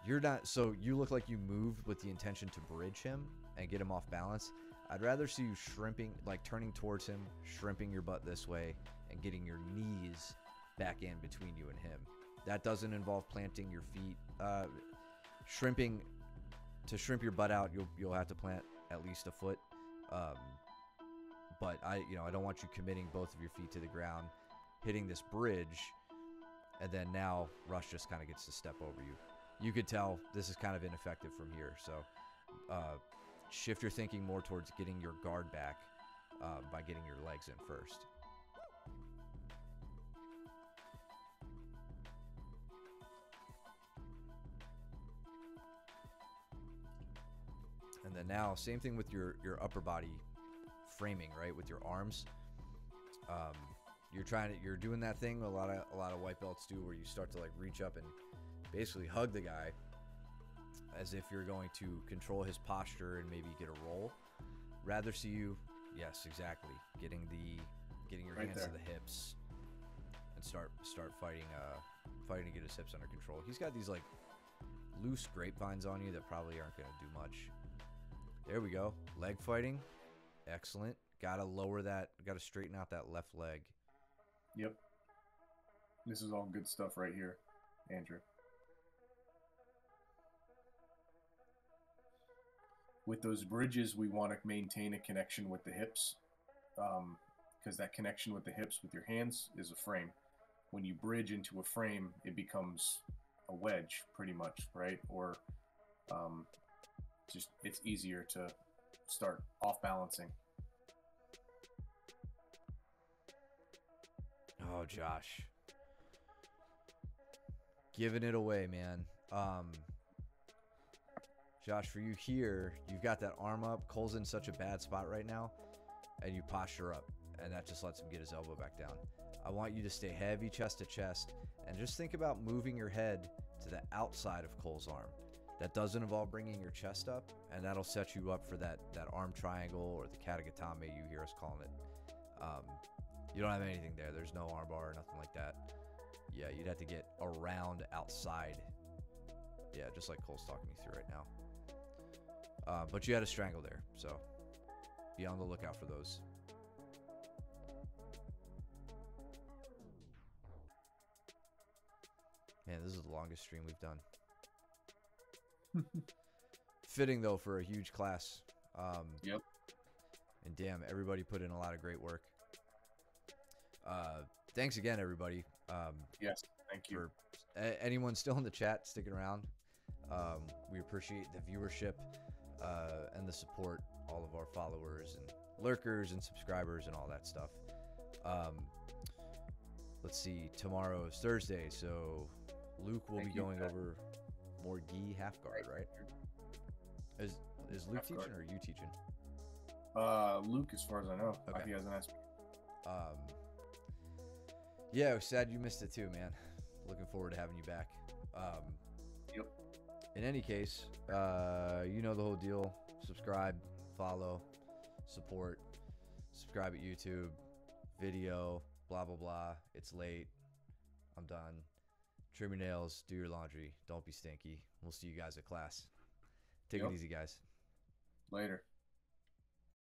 you're not. So you look like you moved with the intention to bridge him and get him off balance. I'd rather see you shrimping, like turning towards him, shrimping your butt this way, and getting your knees back in between you and him. That doesn't involve planting your feet. Shrimping, to shrimp your butt out, you'll have to plant at least a foot. But I don't want you committing both of your feet to the ground, hitting this bridge, and then now Rush just kind of gets to step over you. You could tell this is kind of ineffective from here. So shift your thinking more towards getting your guard back by getting your legs in first. And then now, same thing with your upper body framing, right? With your arms, you're doing that thing a lot of white belts do, where you start to like reach up and basically hug the guy as if you're going to control his posture and maybe get a roll. Rather see you, yes, exactly, getting your Right hands there. to the hips and start fighting to get his hips under control. He's got these like loose grapevines on you that probably aren't going to do much. There we go. Leg fighting. Excellent. Gotta straighten out that left leg. Yep. This is all good stuff right here, Andrew. With those bridges, we want to maintain a connection with the hips, because that connection with the hips with your hands is a frame. When you bridge into a frame, it becomes a wedge, pretty much, right? Or just it's easier to start off balancing. Oh, Josh. Giving it away, man. Josh, for you here, you've got that arm up. Cole's in such a bad spot right now, and you posture up, and that just lets him get his elbow back down. I want you to stay heavy chest to chest, and just think about moving your head to the outside of Cole's arm. That doesn't involve bringing your chest up, and that'll set you up for that arm triangle or the katagatame you hear us calling it. You don't have anything there. There's no arm bar or nothing like that. Yeah, you'd have to get around outside. Yeah, just like Cole's talking me through right now. But you had a strangle there, so be on the lookout for those. Man, this is the longest stream we've done. Fitting, though, for a huge class. Yep. And damn, everybody put in a lot of great work. Thanks again, everybody. Yes, thank you. For anyone still in the chat sticking around. We appreciate the viewership and the support, all of our followers and lurkers and subscribers and all that stuff. Let's see, tomorrow is Thursday, so Luke will Thank be you, going Pat. over more gi half guard, right? Is Luke Half teaching guard. or are you teaching? Luke, as far as I know, Okay. he hasn't asked me. Yeah, sad you missed it too, man. Looking forward to having you back. Yep. In any case, you know the whole deal. Subscribe, follow, support. Subscribe at YouTube, video, blah, blah, blah. It's late. I'm done. Trim your nails, do your laundry. Don't be stinky. We'll see you guys at class. Take Yep. it easy, guys. Later.